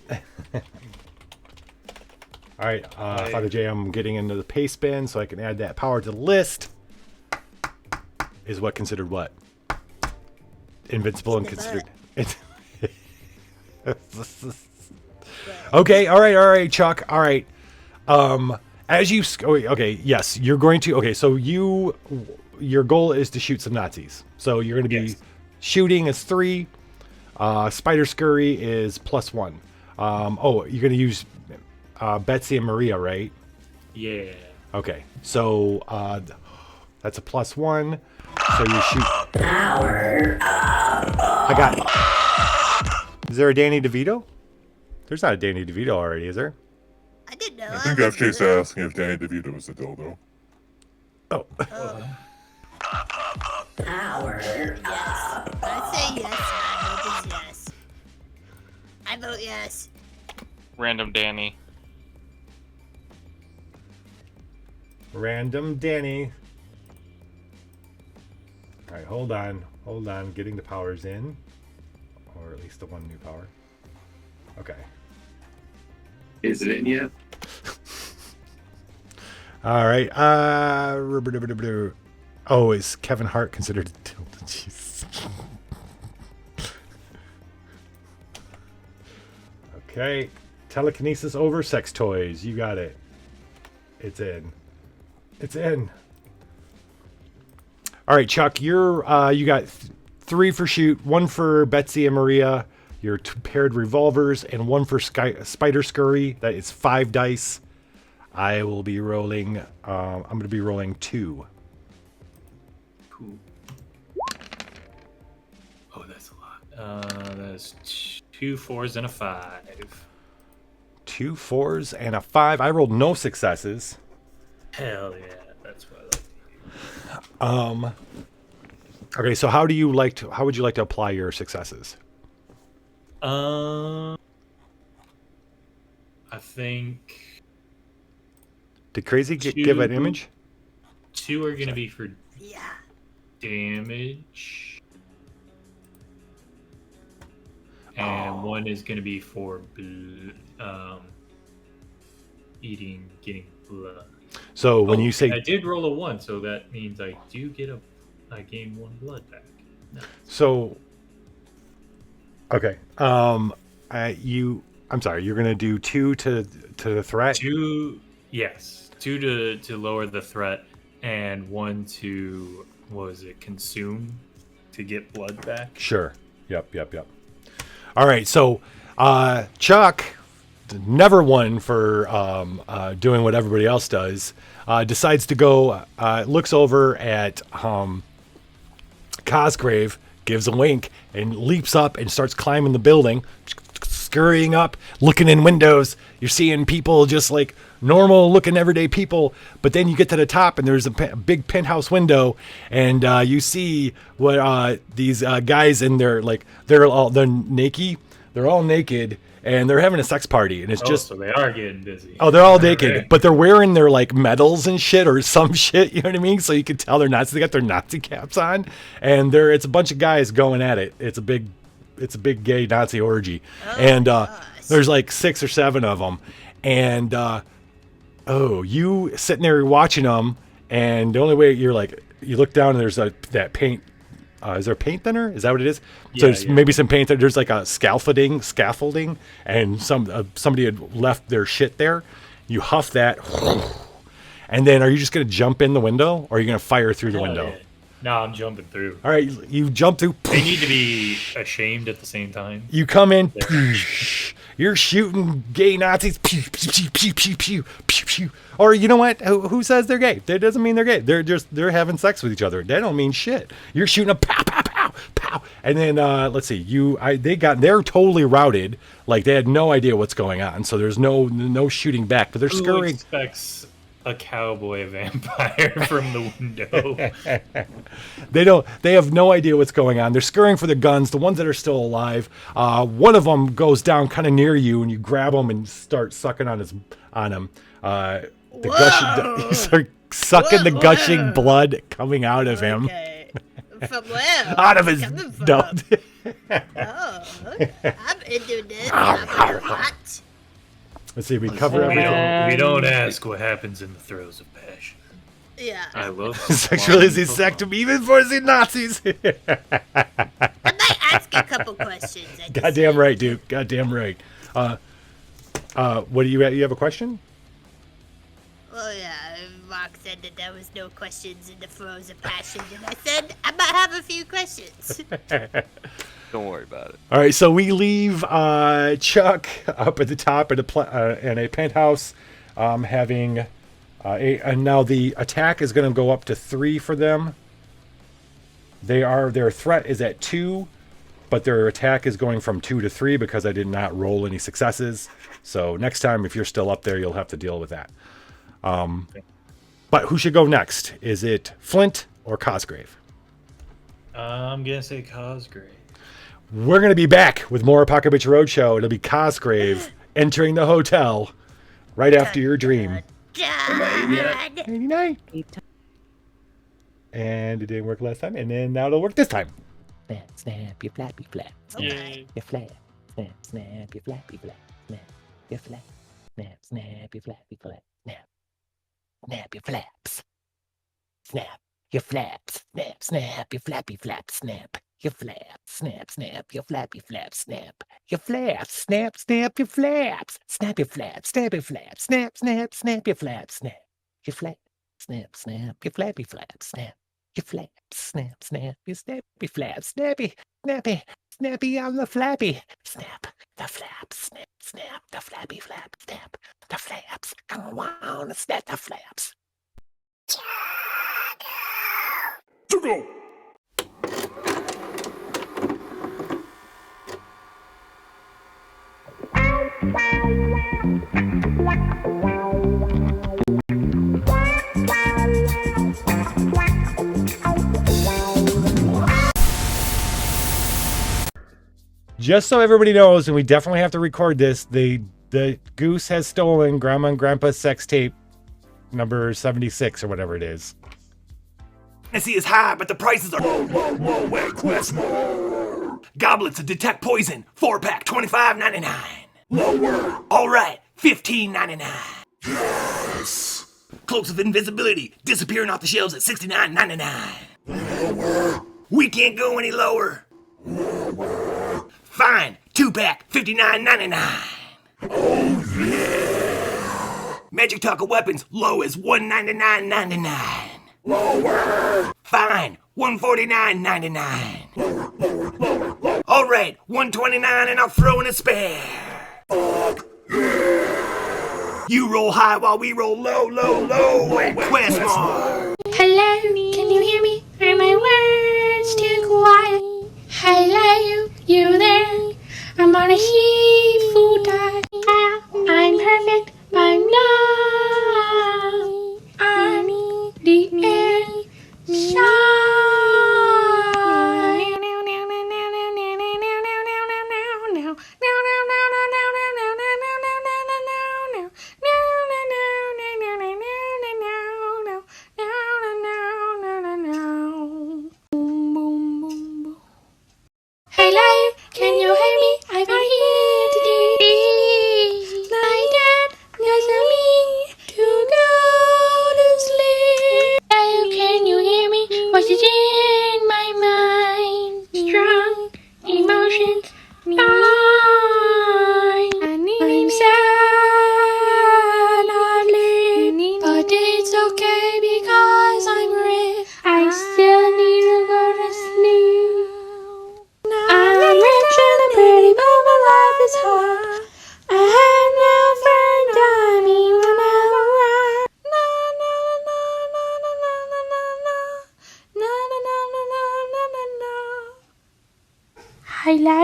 All right, Father J, I'm getting into the paste bin so I can add that power to the list. Is what considered what? Invincible and It's the considered. Okay, all right, Chuck. All right. As you okay, yes, you're going to. Okay, so your goal is to shoot some Nazis. So you're going to be Yes. shooting is 3. Spider Scurry is +1. You're going to use Betsy and Maria, right? Yeah. Okay, so that's a +1. So you shoot. I got. Is there a Danny DeVito? There's not a Danny DeVito already, is there? I didn't know. I think FJ's asking if Danny DeVito is a dildo. Oh. Yes. I say yes. My vote is yes. I vote yes. Random Danny. Random Danny. All right, hold on. Getting the powers in, or at least the one new power. Okay. Is it in yet? All right. Oh, is Kevin Hart considered a dildo? Jeez. Okay. Telekinesis over sex toys. You got it. It's in. It's in. All right, Chuck, you got 3 for shoot, 1 for Betsy and Maria, your 2 paired revolvers, and 1 for Spider Scurry. That is 5 dice. I will be rolling. I'm going to be rolling 2. Cool. Oh, that's a lot. That's 2 4s and a 5. 2 4s and a 5. I rolled no successes. Hell yeah, that's what I like. Okay, so how would you like to apply your successes? I think Did Crazy give an image? 2 are gonna be for Yeah. damage, and 1 is gonna be for getting blood. So when you say I did roll a 1, so that means I do get I gain 1 blood back. Nice. so, okay. I'm sorry. You're gonna do 2 to the threat. 2, yes, 2 to lower the threat, and 1 to consume to get blood back. Sure. Yep. All right. So, Chuck, never one for doing what everybody else does, decides to go. Looks over at Cosgrave, gives a wink, and leaps up and starts climbing the building, scurrying up, looking in windows. You're seeing people just like normal looking everyday people, but then you get to the top and there's a big penthouse window, and you see what these guys, and they're naked. They're all naked, and they're having a sex party, and it's just so they are getting busy. Oh, they're all naked, but they're wearing their like medals and shit or some shit. You know what I mean? So you can tell they're Nazis. They got their Nazi caps on, and it's a bunch of guys going at it. It's a big gay Nazi orgy, and there's like 6 or 7 of them, and you sitting there watching them, and the only way you look down and there's that paint. Is there paint thinner? Is that what it is? Yeah, So there's maybe some paint thinner. There's like a scaffolding, and somebody had left their shit there. You huff that, and then are you just gonna jump in the window, or are you gonna fire through the window? Yeah. No, I'm jumping through. All right, you jump through. They need to be ashamed at the same time. You come in. You're shooting gay Nazis. Pew, pew, pew, pew, pew, pew, pew. Or you know what? Who says they're gay? That doesn't mean they're gay. They're having sex with each other. That don't mean shit. You're shooting a pow, pow, pow, pow, and then let's see. They're totally routed. Like they had no idea what's going on. So there's no shooting back. But they're Who scurrying. expects a cowboy vampire from the window? They have no idea what's going on. They're scurrying for the guns. The ones that are still alive. One of them goes down kind of near you, and you grab him and start sucking on him. You start sucking the gushing blood coming out of him. Okay. From where? Out of his Coming from? nose. Oh, okay. I'm into this. I'm hot. Let's see. We cover everything. We don't ask what happens in the throes of passion. Yeah. I love Sexualizing even for the Nazis. I might ask a couple questions. Goddamn right, dude. Goddamn right. What do you have a question? Well, yeah, Mark said that there was no questions in the throes of passion, and I said I might have a few questions. Don't worry about it. All right, so we leave Chuck up at the top in a penthouse, having and now the attack is going to go up to 3 for them. Their threat is at 2, but their attack is going from 2 to 3 because I did not roll any successes. So next time, if you're still up there, you'll have to deal with that. But who should go next? Is it Flint or Cosgrave? I'm gonna say Cosgrave. We're going to be back with more Apocabitch Roadshow. It'll be Cosgrave entering the hotel right after your dream. Dad. 89. And it didn't work last time, and then now it'll work this time. Snap, snap, you flappy flap. Okay. You flap. Snap, snap, you flappy flap. Snap, you flap. Snap, snap, you flappy flap. Snap. Snap your flaps. Snap your flaps. Snap, snap your flappy flap. Snap. You flap, snap, snap, you flappy flap, snap. You flap, snap, snap, your flaps. Snap your flap, snap your flap, snap, snap, snap your flap, snap. You flap, snap, snap, your flappy flap, snap. You flap, snap, snap, your snappy flap, snappy, snappy, snappy on the flappy. Snap, the flaps, snap, snap, the flappy flap, snap. The flaps, come on, snap the flaps. To go! Just so everybody knows, and we definitely have to record this, the goose has stolen Grandma and Grandpa's sex tape number 76 or whatever it is. I see is high, but the prices are low, request more. Goblets to detect poison, 4-pack, $25.99. Lower. All right, $15.99. Yes. Cloaks of invisibility, disappearing off the shelves at $69.99. Lower. We can't go any lower. Lower. Fine, 2-pack, $59.99. Oh yeah. Magic Taco weapons, low as $199.99. Lower. Fine, $149.99. Lower. All right, $129, and I'll throw in a spare. Yeah. You roll high while we roll low, request more. Hello, can you hear me? Are my words too quiet? Hello, you there? I'm on a seafood diet. I'm perfect, I'm not. I'm the end. Hello, can you hear me? I've been here today. My dad doesn't me to go to sleep. Hello, can you hear me? What's it in my mind? Strong emotions, fine. I'm sad, oddly, but it's okay because I'm rich. I still need to go to sleep. I'm rich and I'm pretty, but my life is hard. I have no friend, I mean, I'm alive. Na na na na na na na na na na na na na na. Hello?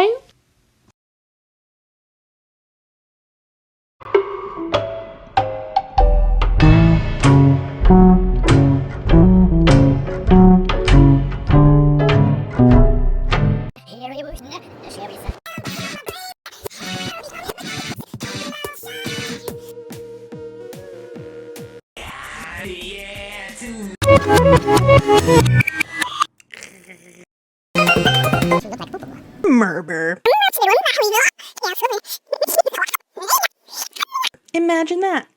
Murder. Imagine that.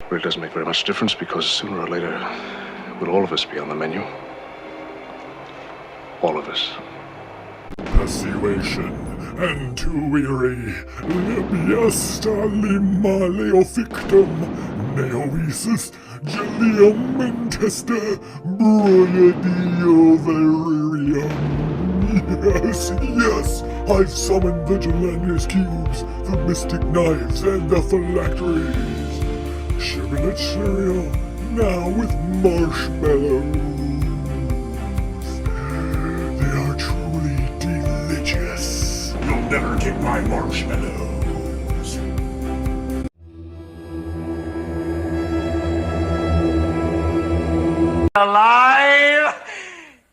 Well, it doesn't make very much difference because sooner or later, will all of us be on the menu? All of us. Persuasion. and too weary. Lebiesta lima leofictum, neoesis gelium inteste, broidio veririum. Yes, yes, I've summoned the Gelanius cubes, the mystic knives, and the phylacteries. Sugarlet cereal, now with marshmallows. They are truly delicious. You'll never get my marshmallows. Alive!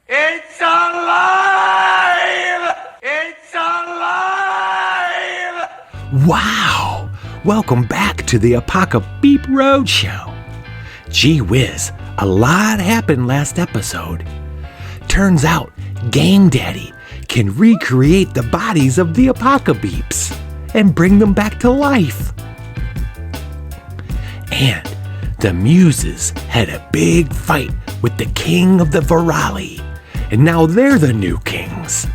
It's alive! It's alive! Wow! Welcome back to the Apocabitch Roadshow. Gee whiz, a lot happened last episode. Turns out, Game Daddy can recreate the bodies of the Apocabitch and bring them back to life. And the Muses had a big fight with the king of the Virali, and now they're the new kings.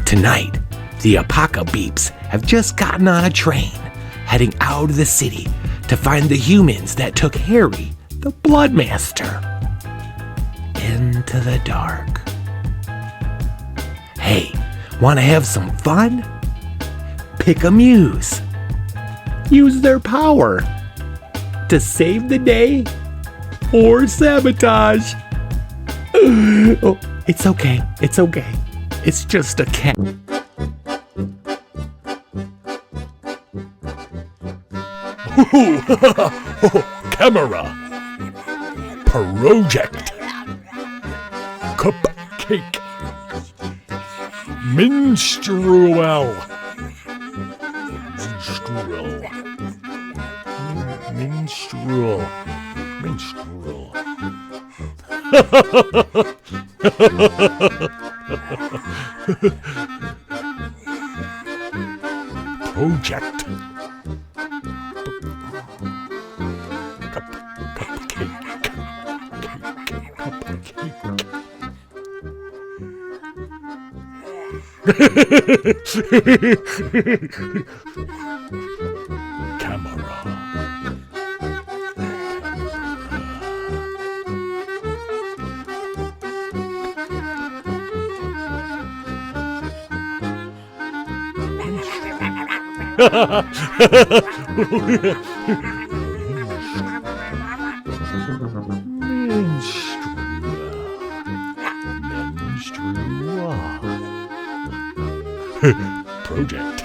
Tonight, the Apocabitch have just gotten on a train, heading out of the city to find the humans that took Harry, the Bloodmaster, into the dark. Hey, want to have some fun? Pick a muse. Use their power to save the day or sabotage. Oh, it's okay. It's okay. It's just a cat. Camera. Project. Cupcake. Minstrel. Minstrel. Project. Camera. Project.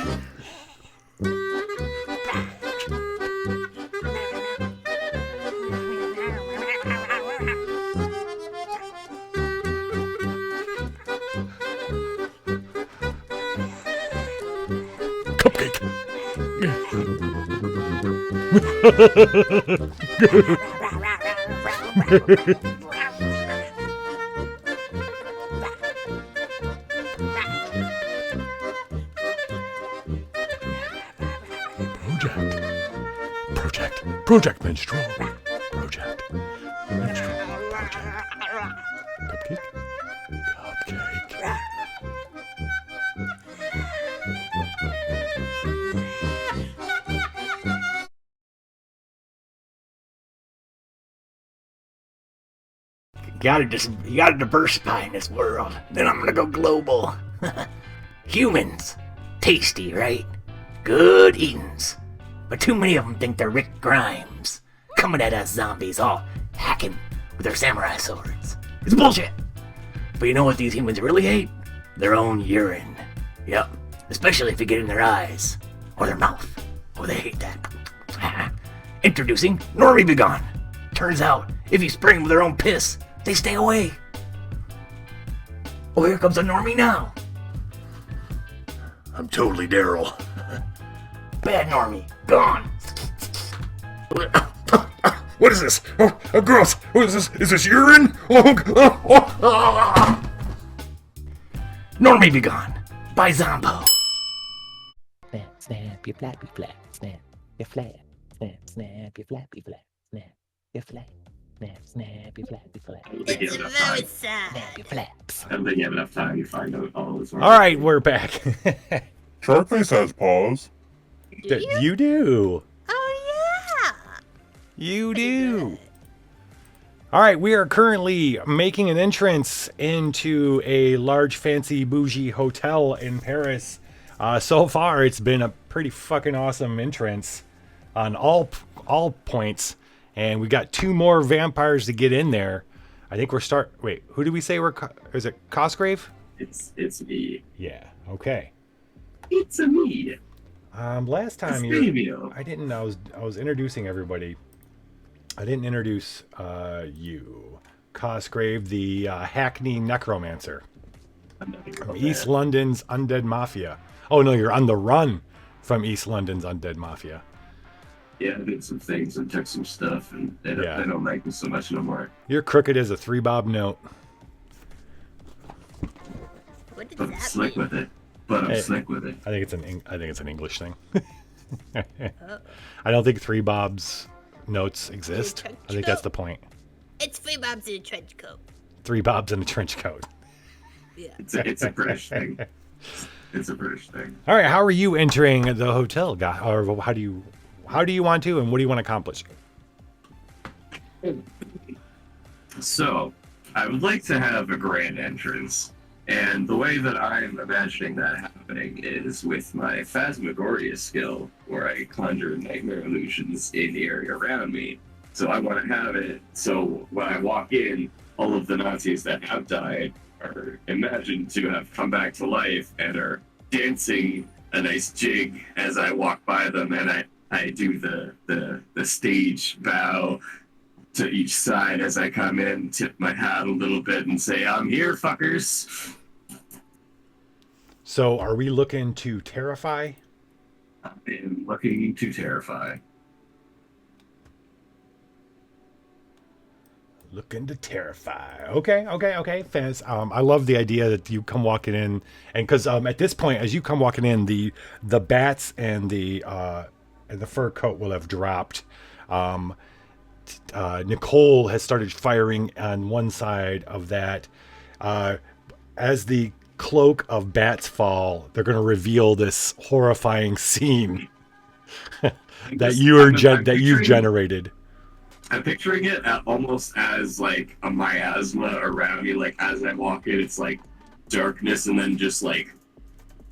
Cupcake. Project Minstrel. Project Minstrel. Project. Cupcake. Cupcake. You gotta diversify in this world. Then I'm gonna go global. Humans. Tasty, right? Good eatings. But too many of them think they're Rick Grimes, coming at us zombies all hacking with their samurai swords. It's bullshit. But you know what these humans really hate? Their own urine. Yep. Especially if you get in their eyes. Or their mouth. Oh, they hate that. Introducing Normie Begone. Turns out, if you spray them with their own piss, they stay away. Oh, here comes a Normie now. I'm totally Daryl. Bad Normie. Gone. What is this? Oh, gross. What is this? Is this urine? Normie Begone by Zombo. Snap, snap, you flappy flap, snap, you flap, snap, snap, you flappy flap, snap, you flap, snap, snap, you flappy flap. It's very sad. Snap your flaps. I don't think you have enough time to find out all this. All right, we're back. Sharkface has paws. You do. Oh yeah. You do. All right, we are currently making an entrance into a large, fancy, bougie hotel in Paris. So far, it's been a pretty fucking awesome entrance on all points, and we got 2 more vampires to get in there. I think we're Wait, who did we say we're? Is it Cosgrave? It's me. Yeah. Okay. It's a me. Last time I didn't. I was introducing everybody. I didn't introduce you, Cosgrave, the Hackney necromancer from East London's Undead Mafia. Oh no, you're on the run from East London's Undead Mafia. Yeah, I did some things and took some stuff, and they don't like me so much no more. You're crooked as a 3-bob note. What does But I'm that slick mean? with it. But I'm slick with it. I think it's an English thing. I don't think 3-bobs notes exist. I think that's the point. It's 3 bobs in a trench coat. 3 bobs in a trench coat. Yeah. It's a British thing. It's a British thing. All right, how are you entering the hotel, guy? Or how do you want to, and what do you want to accomplish? So, I would like to have a grand entrance, and the way that I'm imagining that happening is with my Phantasmagoria skill, where I conjure nightmare illusions in the area around me. So I want to have it so when I walk in, all of the Nazis that have died are imagined to have come back to life and are dancing a nice jig as I walk by them, and I do the stage bow to each side as I come in, tip my hat a little bit, and say, "I'm here, fuckers." So, are we looking to terrify? I'm looking to terrify. Looking to terrify. Okay. Fans, I love the idea that you come walking in, and because at this point, as you come walking in, the bats and the fur coat will have dropped. Nicole has started firing on one side of that. As the cloak of bats fall, they're going to reveal this horrifying scene that you've generated. I'm picturing it almost as like a miasma around me. Like as I walk in, it's like darkness, and then just like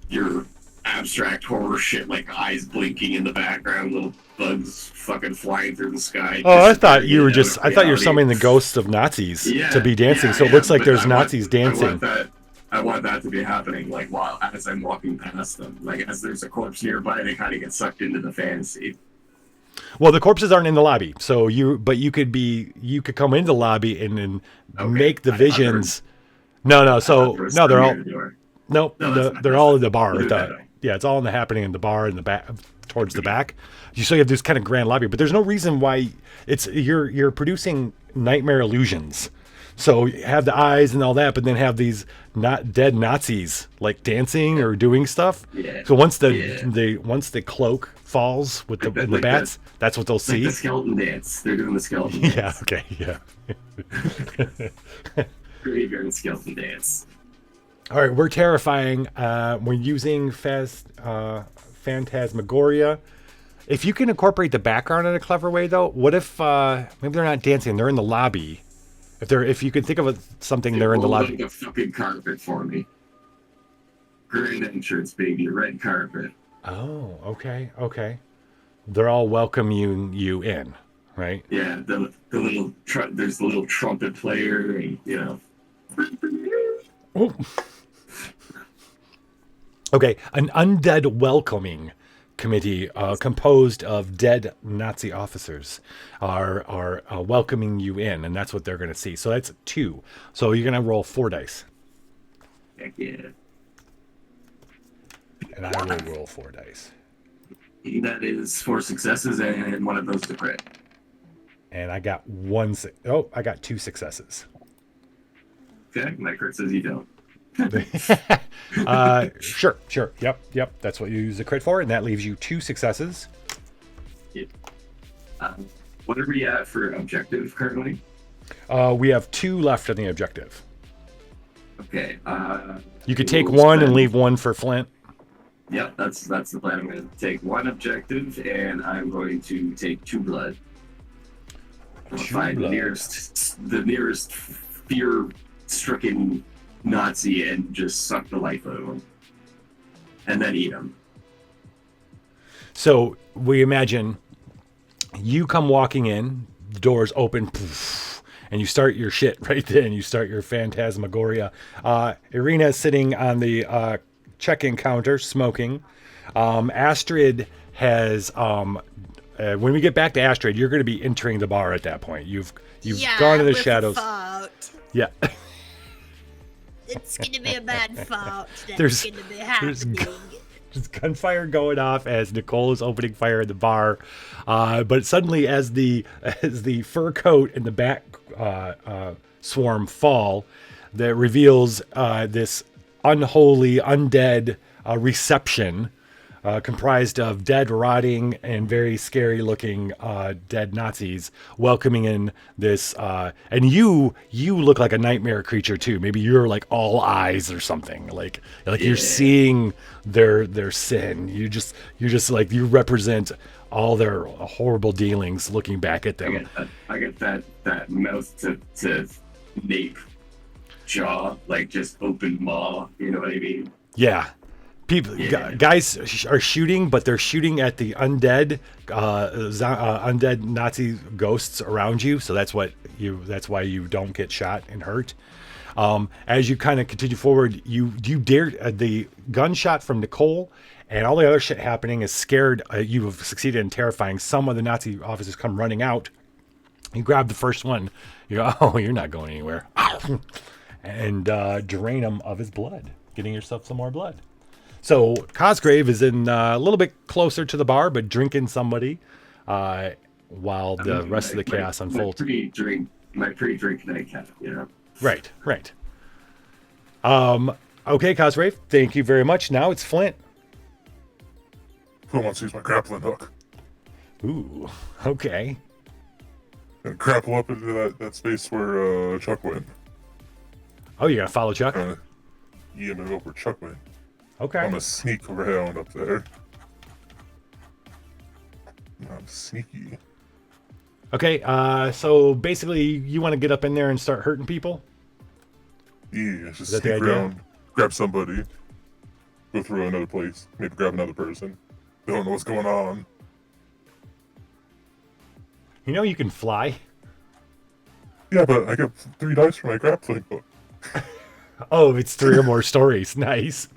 your abstract horror shit, like eyes blinking in the background, little bugs fucking flying through the sky. Oh, I thought you were summoning the ghosts of Nazis to be dancing. So it looks like there's Nazis dancing. I want that to be happening, like as I'm walking past them, like as there's a corpse nearby, they kind of get sucked into the fantasy. Well, the corpses aren't in the lobby, so you could come into the lobby and make the visions. They're all they're all in the bar. It's all in the happening in the bar in the back towards the back. So you have this kind of grand lobby, but there's no reason why you're producing nightmare illusions. So you have the eyes and all that, but then have these not dead Nazis like dancing or doing stuff. Yeah. So once the cloak falls with the bats, that's what they'll see. Like the skeleton dance. They're doing the skeleton dance. Yeah. Okay. Yeah. Graveyard skeleton dance. All right, we're terrifying. We're using Phantasmagoria. If you can incorporate the background in a clever way, though, what if maybe they're not dancing? They're in the lobby. If you can think of something, they're in the lobby. Like a fucking carpet for me. Grand entrance, baby, red carpet. Oh, okay. They're all welcoming you in, right? Yeah, the little there's the little trumpet player, and Oh. Okay, an undead welcoming committee composed of dead Nazi officers are welcoming you in, and that's what they're going to see. So that's 2. So you're going to roll 4 dice. Heck yeah. And I will roll 4 dice. That is 4 successes and one of those to crit. And I got I got 2 successes. Okay, my crit says you don't. Sure. Yep. That's what you use the crit for, and that leaves you 2 successes. Yeah. What are we at for objective currently? We have 2 left on the objective. Okay. You could take one and leave one for Flint. Yep, that's the plan. I'm going to take one objective, and I'm going to take 2 blood. I'll find blood. the nearest fear-stricken Nazi and just suck the life out of him, and then eat him. So we imagine you come walking in, the doors open, poof, and you start your shit right then. You start your phantasmagoria. Irina's sitting on the check-in counter smoking. Astrid has when we get back to Astrid, you're going to be entering the bar at that point. You've gone to the shadows. Fault. Yeah. It's gonna be a bad fault. There's That's gonna be happening. There's gunfire going off as Nicole is opening fire in the bar, but suddenly as the fur coat and the bat swarm fall, that reveals this unholy undead reception comprised of dead, rotting, and very scary looking dead Nazis welcoming in this. And you look like a nightmare creature too. Maybe you're like all eyes or something. Like you're seeing their sin. You're just like you represent all their horrible dealings. Looking back at them, I get that mouth to nape jaw, like just open maw. You know what I mean? Yeah. Guys are shooting, but they're shooting at the undead Nazi ghosts around you. So that's why you don't get shot and hurt. As you kind of continue forward, you dare the gunshot from Nicole and all the other shit happening is scared. You have succeeded in terrifying some of the Nazi officers come running out. You grab the first one. You go, oh, you're not going anywhere, and drain him of his blood, getting yourself some more blood. So Cosgrave is in a little bit closer to the bar, but drinking somebody while the rest of the chaos unfolds. My pre-drink nightcap, you know. Right. Okay, Cosgrave, thank you very much. Now it's Flint. Who wants to use my grappling hook? Ooh, okay. And grapple up into that space where Chuck went. Oh, you're gonna follow Chuck? Yeah, I'm gonna go where Chuck went. Okay. I'm a sneak around up there. I'm sneaky. Okay, so basically you want to get up in there and start hurting people? Yeah, just Is that the sneak idea? around, grab somebody, go through another place, maybe grab another person. Don't know what's going on. You know you can fly? Yeah, but I got 3 dice for my grappling hook. Oh, it's 3 or more stories. Nice.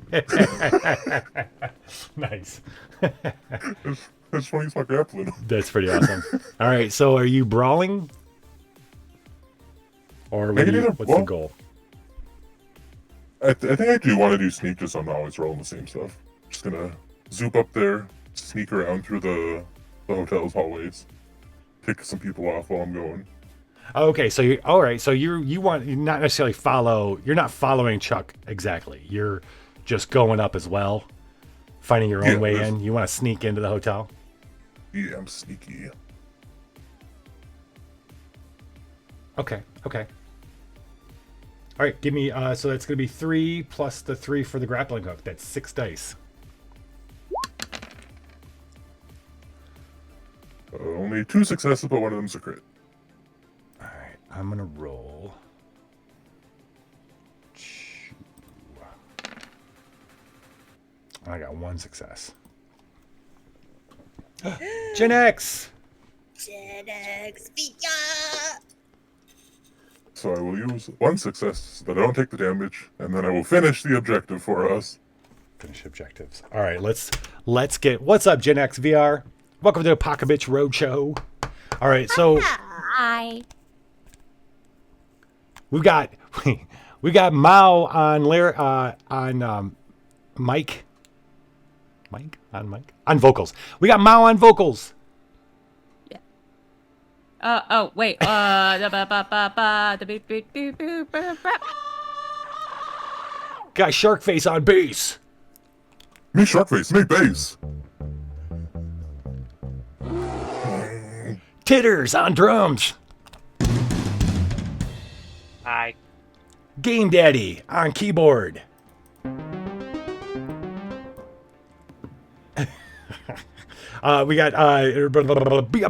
Nice. I just want to use my grappling hook. That's pretty awesome. All right, so are you brawling? Or what's the goal? I think I do want to do sneak, just so I'm not always rolling the same stuff. Just gonna zoop up there, sneak around through the hotel's hallways, pick some people off while I'm going. Okay, so you want not necessarily follow. You're not following Chuck exactly. You're just going up as well, finding your own way in. You want to sneak into the hotel. Yeah, I'm sneaky. Okay. All right, give me. So that's gonna be 3 plus the 3 for the grappling hook. That's 6 dice. Only 2 successes, but one of them's a crit. All right, I'm gonna roll. I got 1 success. Gen X. Gen X, yeah. So I will use 1 success so that I don't take the damage, and then I will finish the objective for us. Finish objectives. All right, let's get. What's up, Gen X VR? Welcome to Apocabitch Roadshow. All right, so Hi. we got Mao on mic. Mike on mic on vocals. We got Mao on vocals. Oh wait. Got Sharkface on bass. Me Sharkface, me bass. Titters on drums. Hi. Game Daddy on keyboard. We got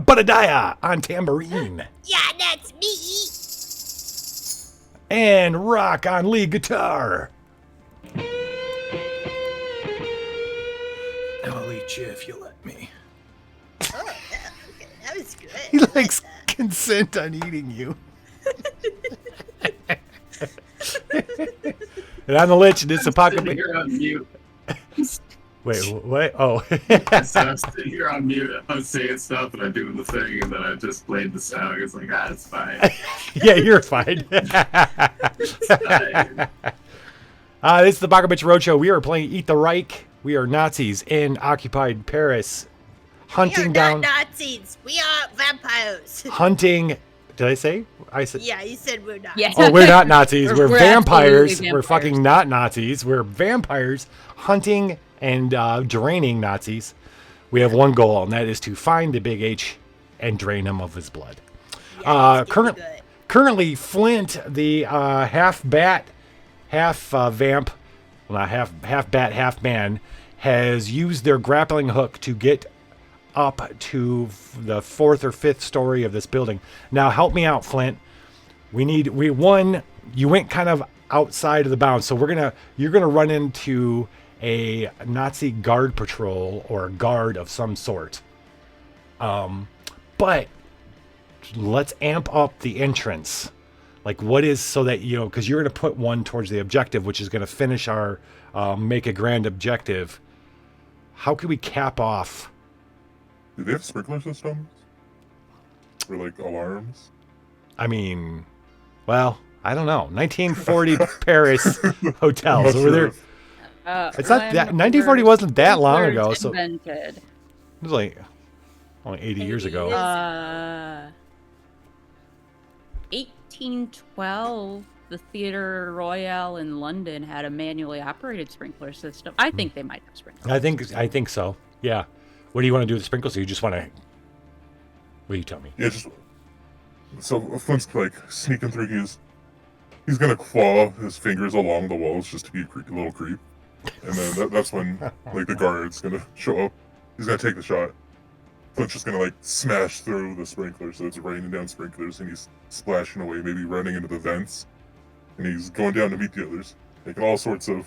Budadiah on tambourine. Yeah, that's me. And Rock on lead guitar. I'll eat you if you let me. Oh, yeah, okay, that was good. He likes consent on eating you. And I'm the Lich, and it's Apocabitch. You're on mute. Wait, what? Oh. So I'm sitting here on mute. I was saying stuff and I'm doing the thing, and then I just played the sound. It's like, it's fine. Yeah, you're fine. This is the Apocabitch Roadshow. We are playing Eat the Reich. We are Nazis in occupied Paris, hunting we are down not Nazis. We are vampires. hunting. Did I say? I said. Yeah, you said we're not. Yeah. Oh, we're not Nazis. We're vampires. absolutely We're vampires. fucking not Nazis. We're vampires hunting and draining Nazis. We have one goal, and that is to find the Big H and drain him of his blood. Yeah, it's gonna be good. Currently, Flint, the half bat, half vamp, well, not half bat, half man, has used their grappling hook to get up to the 4th or 5th story of this building. Now, help me out, Flint. You went kind of outside of the bounds, so you're gonna run into a Nazi guard patrol or a guard of some sort. But let's amp up the entrance. Like, what is, so that, because you're going to put one towards the objective, which is going to finish our make a grand objective. How can we cap off? Do they have sprinkler systems? Or like alarms? I mean, well, I don't know. 1940 Paris hotels. Were there? It's not that 1940 wasn't that long ago. So it Invented. was like only 80 years ago. 1812, the Theatre Royal in London had a manually operated sprinkler system. I think they might have sprinklers. I think so. Yeah. What do you want to do with the sprinklers? Or you just want to? What do you tell me? Yeah, so Flint's like sneaking through. He's gonna claw his fingers along the walls just to be a little creep. And then that's when like the guard's gonna show up. He's gonna take the shot. Flint's just gonna like smash through the sprinklers, so it's raining down sprinklers, and he's splashing away, maybe running into the vents, and he's going down to meet the others, making all sorts of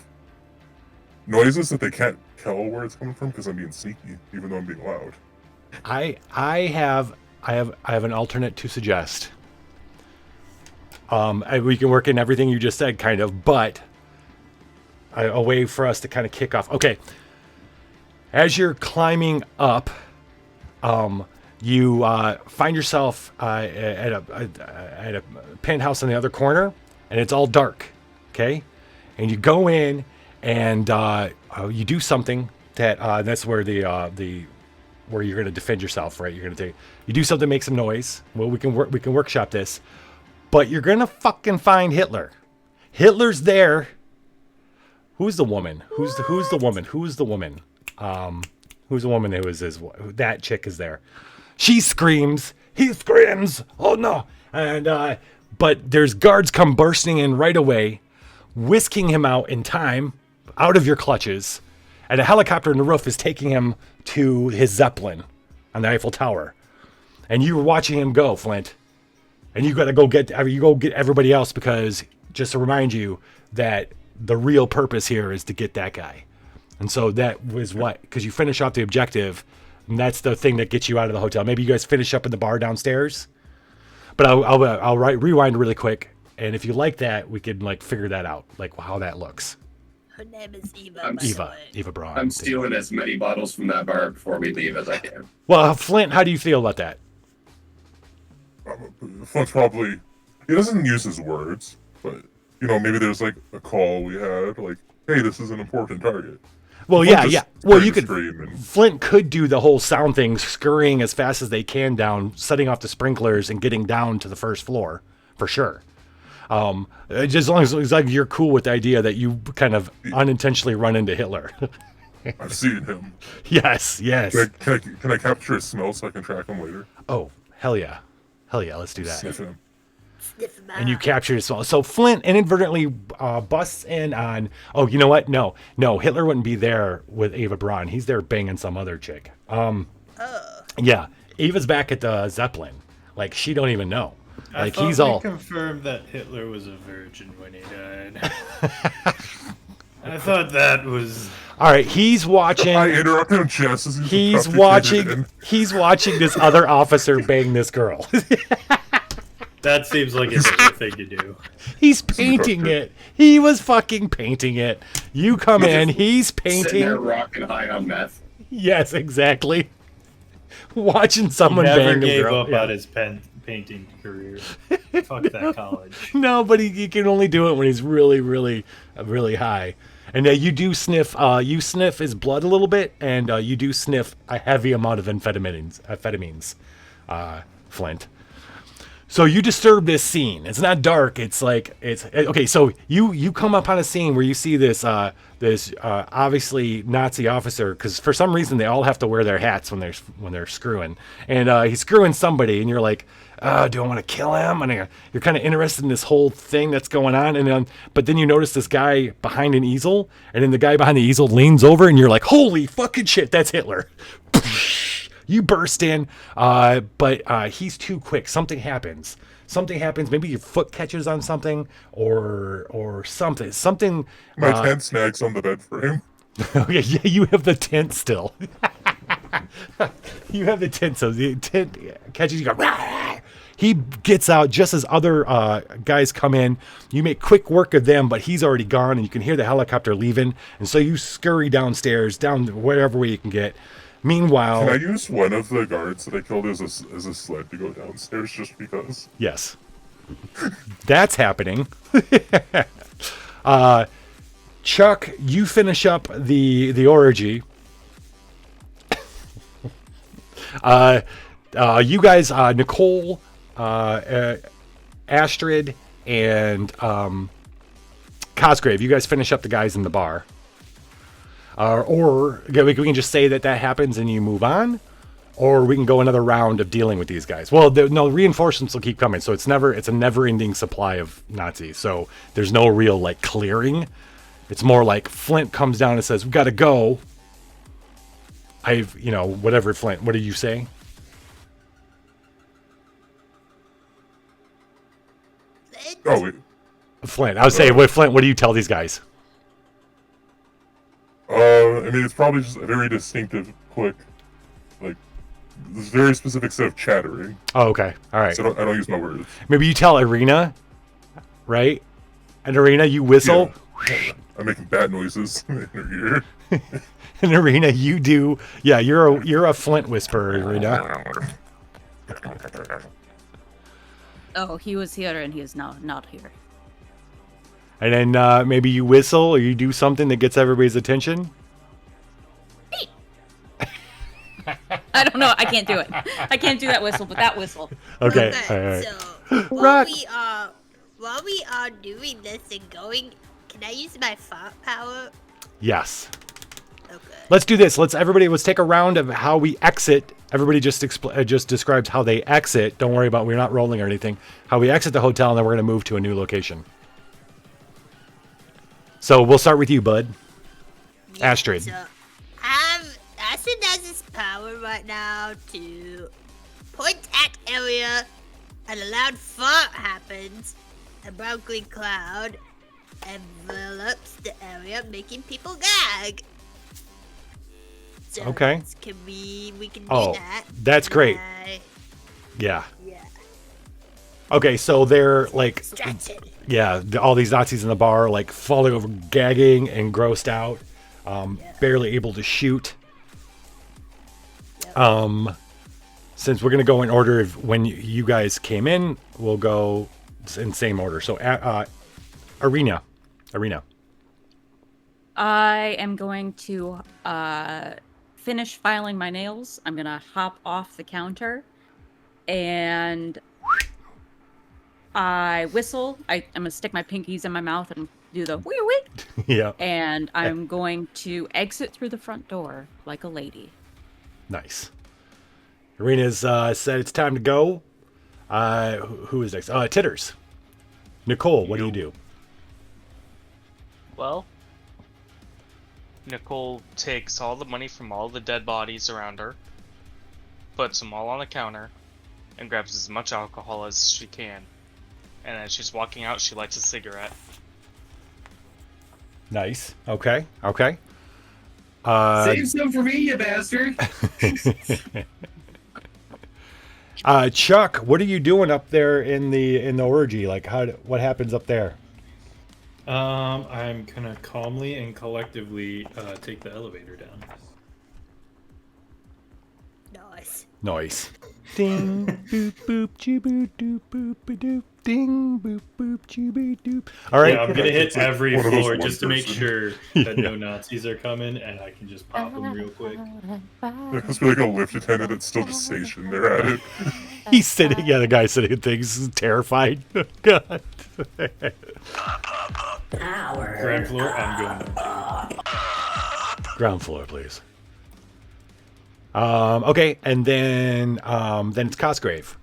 noises that they can't tell where it's coming from because I'm being sneaky, even though I'm being loud. I have an alternate to suggest. We can work in everything you just said, kind of, but a way for us to kind of kick off. Okay, as you're climbing up, you find yourself at a penthouse in the other corner, and it's all dark. Okay, and you go in, and you do something that that's where where you're going to defend yourself, right? You do something that makes some noise. Well, we can workshop this, but you're going to fucking find Hitler. Hitler's there. Who's the woman? Who's the woman? Who's the woman? Who's the woman who is that chick is there? She screams. He screams. Oh no! And but there's guards come bursting in right away, whisking him out in time, out of your clutches, and a helicopter in the roof is taking him to his Zeppelin on the Eiffel Tower, and you were watching him go, Flint, and you got to go get everybody else, because just to remind you that the real purpose here is to get that guy. And so that was because you finish off the objective, and that's the thing that gets you out of the hotel. Maybe you guys finish up in the bar downstairs, but I'll rewind really quick, and if you like that, we can like figure that out, like how that looks. Her name is Eva. Eva Braun. I'm stealing as many bottles from that bar before we leave as I can. Well, Flint, how do you feel about that? Flint's probably, he doesn't use his words, but maybe there's like a call we had, like, hey, this is an important target. Well, Flint yeah. Well, you could. Scream Flint could do the whole sound thing, scurrying as fast as they can down, setting off the sprinklers, and getting down to the first floor for sure. Just as long as like you're cool with the idea that you kind of unintentionally run into Hitler. I've seen him. Yes. Can I capture his smell so I can track him later? Oh, hell yeah, let's do that. Sniff him. Sniff 'em and you out. capture his phone. So Flint inadvertently busts in on. Oh, you know what? No, Hitler wouldn't be there with Ava Braun. He's there banging some other chick. Yeah, Ava's back at the Zeppelin. Like she don't even know. I Like thought he's we all. confirmed that Hitler was a virgin when he died. I thought that was. All right, he's watching. I interrupted him just as He's watching. He's watching this other officer bang this girl. That seems like a Hitler thing to do. He's painting it. He was fucking painting it. You come in. He's Sitting there painting. rocking high on meth. Yes, exactly. Watching someone He never bang a gave girl. up Yeah. on his painting career. Fuck that college. No, but he can only do it when he's really, really, really high. And you do sniff. You sniff his blood a little bit, and you do sniff a heavy amount of amphetamines, Flint. So you disturb this scene. It's not dark. It's like it's okay. So you come up on a scene where you see this obviously Nazi officer, because for some reason they all have to wear their hats when they're screwing, and he's screwing somebody, and you're like, do I want to kill him? And you're kind of interested in this whole thing that's going on, and then but then you notice this guy behind an easel, and then the guy behind the easel leans over, and you're like, holy fucking shit, that's Hitler. You burst in, but he's too quick. Something happens. Maybe your foot catches on something, or something. Something. My tent snags on the bed frame. Okay, yeah, you have the tent still. You have the tent, so the tent catches you. Go. Rah! He gets out just as other guys come in. You make quick work of them, but he's already gone, and you can hear the helicopter leaving. And so you scurry downstairs, down wherever way you can get. Meanwhile, Can I use one of the guards that I killed as a sled to go downstairs just because? yes, that's happening. Chuck, you finish up the orgy. You guys, Nicole, Astrid, and Cosgrave, you guys finish up the guys in the bar. Or we can just say that happens and you move on, or we can go another round of dealing with these guys. Well, no, reinforcements will keep coming, so it's a never-ending supply of Nazis. So there's no real like clearing. It's more like Flint comes down and says, "We got to go." Whatever, Flint. What did you say? Oh, wait. Flint. I would say, with Flint, what do you tell these guys? I mean, it's probably just a very distinctive, quick, like, this very specific set of chattering. Oh, okay. All right. So I don't use my words. Maybe you tell Irina, right? And Irina, you whistle. Yeah. I'm making bat noises in her ear. And Irina, you do. Yeah, you're a Flint whisperer, Irina. Oh, he was here and he is now not here. And then maybe you whistle or you do something that gets everybody's attention. I don't know. I can't do it. I can't do that whistle, but that whistle. Okay. All right. So while we are doing this and going, can I use my fart power? Yes. Okay. Let's do this. Let's take a round of how we exit. Everybody just describes how they exit. Don't worry about, we're not rolling or anything. How we exit the hotel, and then we're going to move to a new location. So we'll start with you, bud. Yeah, Astrid. So Astrid has this power right now to point at area, and a loud fart happens. A brown green cloud envelops the area, making people gag. So Okay. we can do Oh, that. that's great. Yeah. Yeah. Okay, so they're like, Distracted. yeah, all these Nazis in the bar, like falling over, gagging and grossed out, barely able to shoot. Since we're gonna go in order of when you guys came in, we'll go in same order. So, Arena. I am going to finish filing my nails. I'm going to hop off the counter and I whistle. I'm going to stick my pinkies in my mouth and do the wee wee. Yeah. And I'm going to exit through the front door like a lady. Nice. Arena's said it's time to go. Who is next? Titters. Nicole, what do you do? Well, Nicole takes all the money from all the dead bodies around her, puts them all on the counter, and grabs as much alcohol as she can. And as she's walking out, she lights a cigarette. Nice. Okay. Save some for me, you bastard. Chuck, what are you doing up there in the orgy? Like, what happens up there? I'm gonna calmly and collectively take the elevator down. Nice. Ding boop boop choo boop doop boop doop ding boop boop choo boop doop. All right. Yeah, I'm gonna hit every One of those floor one just to make person. sure that no Nazis are coming, and I can just pop them real quick. It's like a lift attendant that's still just stationed there at it. He's sitting. Yeah, the guy sitting at things is terrified. God. Ground floor, I'm going to. Ground floor, please. Okay, and then it's Cosgrave.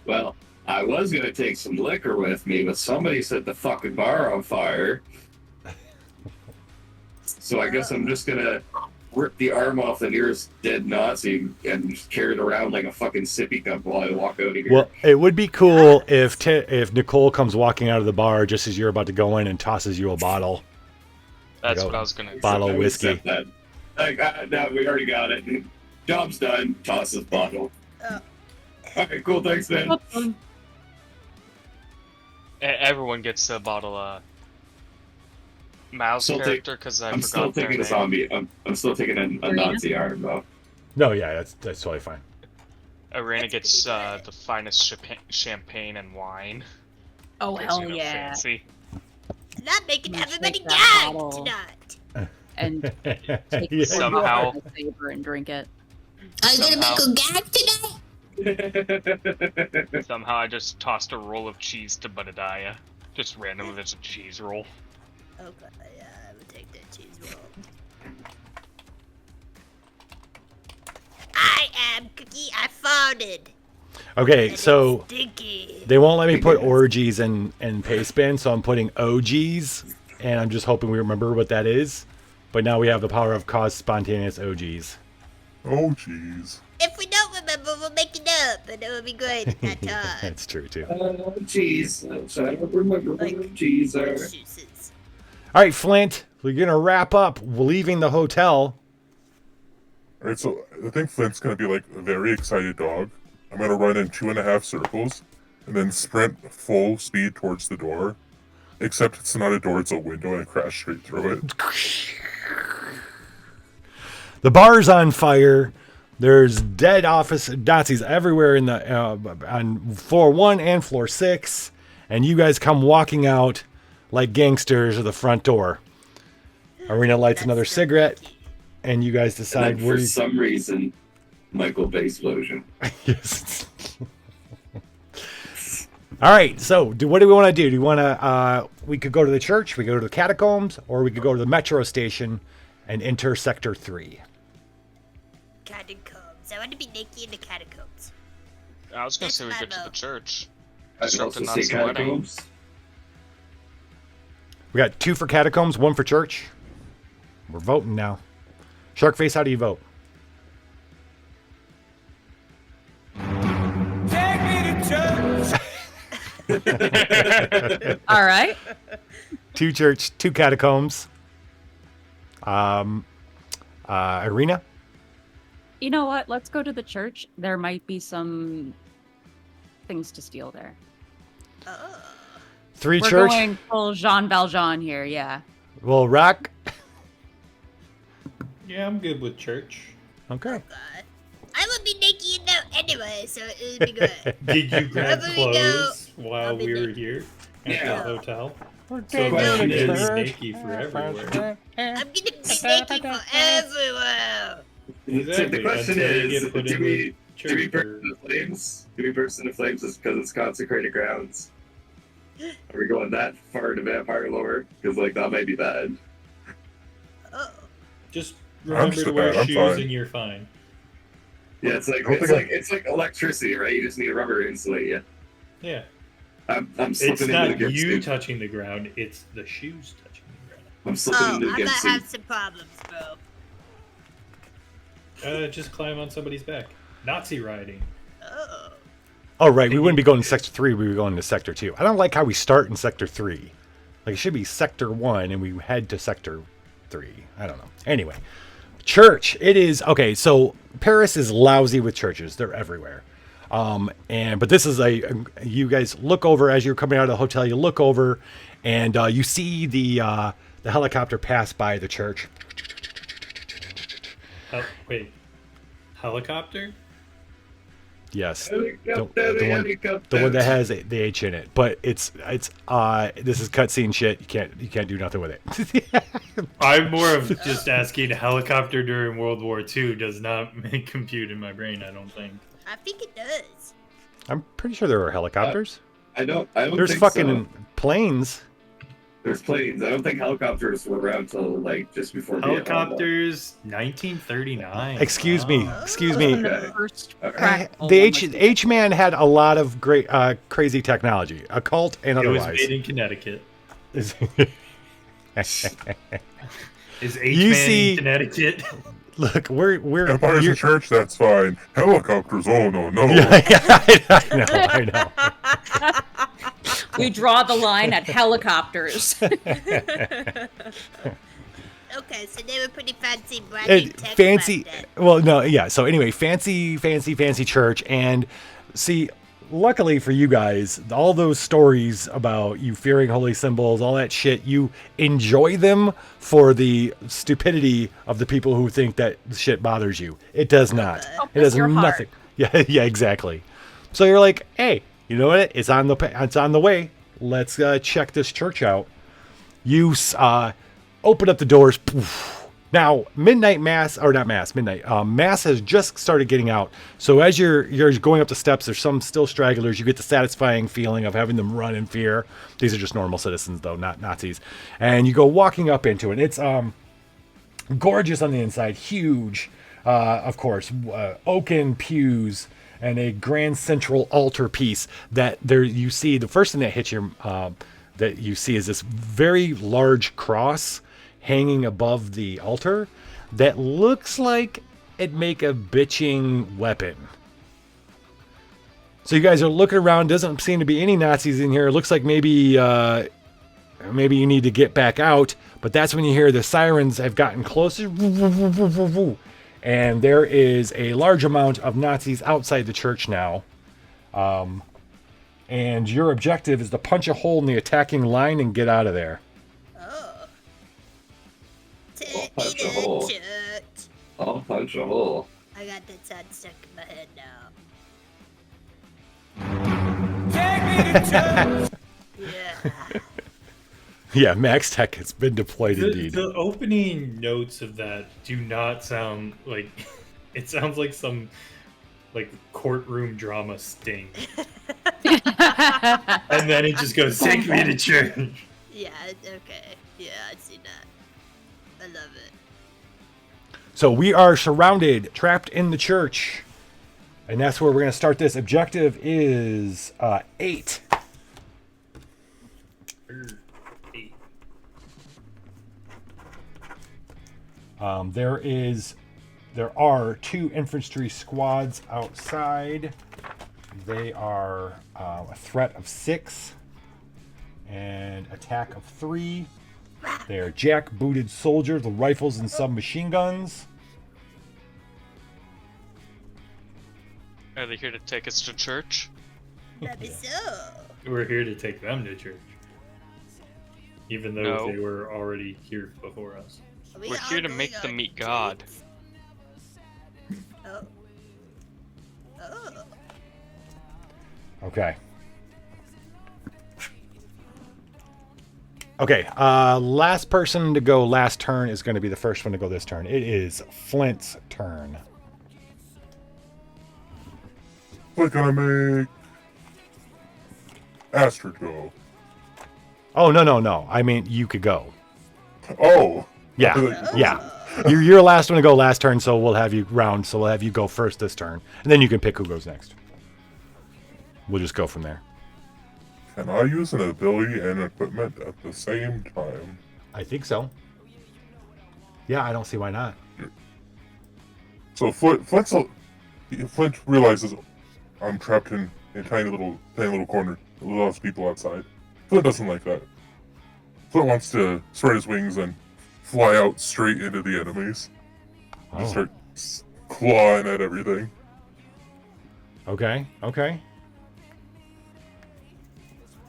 Well, I was gonna take some liquor with me, but somebody set the fucking bar on fire. So I guess I'm just gonna rip the arm off the nearest dead Nazi and just carry it around like a fucking sippy cup while I walk out of here. Well, it would be cool if Nicole comes walking out of the bar just as you're about to go in and tosses you a bottle. That's what I was gonna. Bottle of whiskey. That. No, we already got it. Job's done. Toss this bottle. Alright, cool. Thanks, man. Everyone gets a bottle of Miles' character because I'm still taking a zombie. I'm still taking a Nazi arm though. No, yeah, that's totally fine. Arena gets the finest champagne and wine. Oh, hell You know, yeah. fancy. Not making everybody take that gag bottle. tonight. And take Yeah. Somehow- the saber and drink it. Are you gonna make a gag tonight? Somehow I just tossed a roll of cheese to Budadiah. Just randomly, there's a cheese roll. Okay, yeah, I would take that cheese roll. I am Cookie. I farted. Okay, And so it's stinky. they won't let me put orgies and paste bin, so I'm putting OGs, and I'm just hoping we remember what that is. But now we have the power of cause spontaneous OGs. Oh, jeez. If we don't remember, we'll make it up, and it will be great at that time. That's true too. Oh, jeez. I don't remember what jeez are. Massachusetts. All right, Flint, we're gonna wrap up leaving the hotel. Alright, so I think Flint's gonna be like a very excited dog. I'm gonna run in 2.5 circles and then sprint full speed towards the door. Except it's not a door, it's a window, and I crash straight through it. The bar's on fire. There's dead office Nazis everywhere in the on floor 1 and floor 6, and you guys come walking out like gangsters of the front door. Arena lights another cigarette, and you guys And decide then where for you. some reason, Michael Bay explosion. Yes. All right. So, what do we want to do? Do you want to? We could go to the church. We could go to the catacombs, or we could go to the metro station and enter Sector 3. Catacombs. I want to be naked in the catacombs. I was gonna That's say we my go to the vote. church. I'd Disrupt also the say Nazi wedding. catacombs. We got 2 for catacombs, 1 for church. We're voting now. Sharkface, how do you vote? Take me to church. All right. 2 church, 2 catacombs. Arena. You know what? Let's go to the church. There might be some things to steal there. 3 We're church. going full Jean Valjean here, yeah. Well, Rock. Yeah, I'm good with church. Okay. I would be naked in there anyway, so it would be good. Did you grab Wherever we go, clothes while I'll be we were naked. here at Yeah. the hotel? Okay, So question it is is- naked for everywhere. I'm gonna be naked for everywhere. So the Exactly, question until you is, get put do in we the do we church burn or- the flames? Do we burst into flames just because it's consecrated grounds? Are we going that far into vampire lore? Because like that might be bad. Oh, Just I'm remember so to wear bad, I'm shoes fine. and you're fine. Yeah, it's like electricity, right? You just need a rubber to insulate you. Yeah. I'm It's slipping into not the gimp you suit. touching the ground, it's the shoes touching the ground. I'm slipping Oh, into the I'm gimp gonna suit. have some problems, bro. Just climb on somebody's back. Nazi riding. Oh. Oh, right. We wouldn't be going to Sector 3. We would be going to Sector 2. I don't like how we start in Sector 3. Like, it should be Sector 1, and we head to Sector 3. I don't know. Anyway. Church. It is... Okay, so Paris is lousy with churches. They're everywhere. But this is you guys look over as you're coming out of the hotel. You look over, and you see the helicopter pass by the church. Wait. Helicopter? Yes, the one that has the H in it, but this is cutscene shit. You can't do nothing with it. I'm more of just asking. Helicopter during World War II does not compute in my brain. I don't think. I think it does. I'm pretty sure there were helicopters. I don't. There's think fucking so. planes. There's planes. I don't think helicopters were around till like just before Helicopters, 1939. Excuse me. Okay. The H-Man had a lot of great, crazy technology, occult and It otherwise. was made in Connecticut. Is H-Man in Connecticut? Look, we're Empire's a church. That's fine. Helicopters. Oh no. I know. We draw the line at helicopters. Okay, so they were pretty fancy, bragging tech Fancy. back then. Well, no, yeah. So anyway, fancy church, and see. Luckily for you guys, all those stories about you fearing holy symbols, all that shit, you enjoy them for the stupidity of the people who think that shit bothers you. It does not. It does nothing. Yeah, exactly. So you're like, hey, you know what? It's on the way. Let's check this church out. You open up the doors. Poof. Now, Mass has just started getting out. So as you're going up the steps, there's some still stragglers. You get the satisfying feeling of having them run in fear. These are just normal citizens, though, not Nazis. And you go walking up into it. It's gorgeous on the inside, huge, of course, oaken pews and a grand central altar piece. That there you see. The first thing that hits you that you see is this very large cross hanging above the altar that looks like it'd make a bitching weapon. So you guys are looking around. Doesn't seem to be any Nazis in here. It looks like maybe you need to get back out. But that's when you hear the sirens have gotten closer. And there is a large amount of Nazis outside the church now. And your objective is to punch a hole in the attacking line and get out of there. Punch a hole. I'll punch a hole. I got that sound stuck in my head now. Yeah. Yeah, Max Tech has been deployed indeed. The opening notes of that do not sound like... It sounds like some courtroom drama sting. And then it just goes, take me to church. Yeah, okay. Yeah, I'd see that. I love it. So we are surrounded, trapped in the church. And that's where we're going to start this. Objective is 8. There are 2 infantry squads outside. They are a threat of 6 and attack of 3. They are jack-booted soldiers with rifles and submachine guns. Are they here to take us to church? Maybe so. We're here to take them to church. Even though they were already here before us. We're here to make them meet God. Oh. Oh. Okay. Okay, last person to go last turn is going to be the first one to go this turn. It is Flint's turn. We're gonna make Astrid go. Oh, no. I mean, you could go. Oh. Yeah. You're the last one to go last turn, so we'll have you round. So we'll have you go first this turn, and then you can pick who goes next. We'll just go from there. Can I use an ability and equipment at the same time? I think so. Yeah, I don't see why not. So Flint realizes I'm trapped in a tiny little corner. There's lots of people outside. Flint doesn't like that. Flint wants to spread his wings and fly out straight into the enemies. Just start clawing at everything. Okay.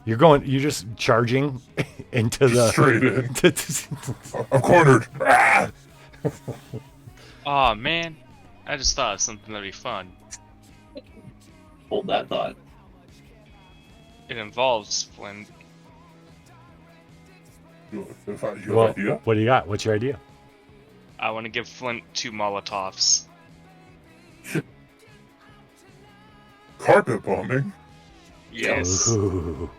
You're just charging into the straight in. I'm cornered. Oh man, I just thought of something that'd be fun. Hold that thought. It involves Flint. Well, idea? what do you got? What's your idea? I want to give Flint 2 Molotovs. Carpet bombing? Yes. Ooh.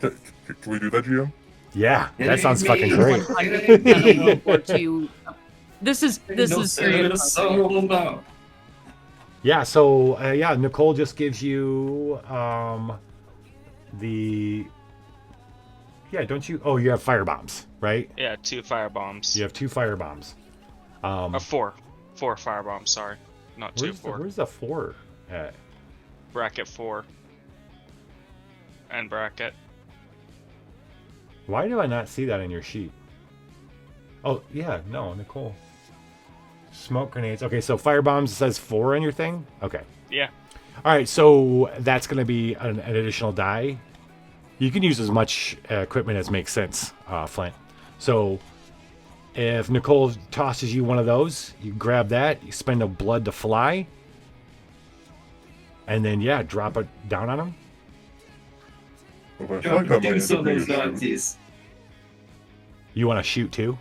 Can we do that, GM? Yeah, that sounds fucking great. This is serious. Yeah, so Nicole just gives you don't you? Oh, you have fire bombs, right? Yeah, 2 fire bombs. You have 2 fire bombs. 4 fire bombs. Sorry, not 2. 4. Where's the 4 at? Bracket 4. And bracket. Why do I not see that in your sheet? Oh yeah, no, Nicole. Smoke grenades. Okay, so fire bombs says 4 on your thing. Okay. Yeah. All right, so that's going to be an additional die. You can use as much equipment as makes sense, Flint. So if Nicole tosses you one of those, you grab that, you spend a blood to fly, and then, drop it down on him. You want to shoot too?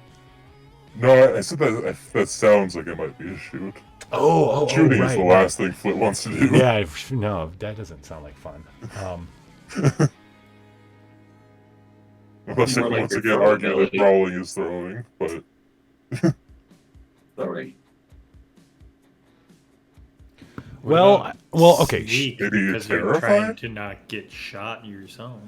No, I said that sounds like it might be a shoot. Shooting is the last thing Flint wants to do. Yeah, no, that doesn't sound like fun. Unless they once again argue that brawling is throwing, but... Sorry. Well, okay. Sneak, Maybe you're because you're trying terrified? to not get shot yourself.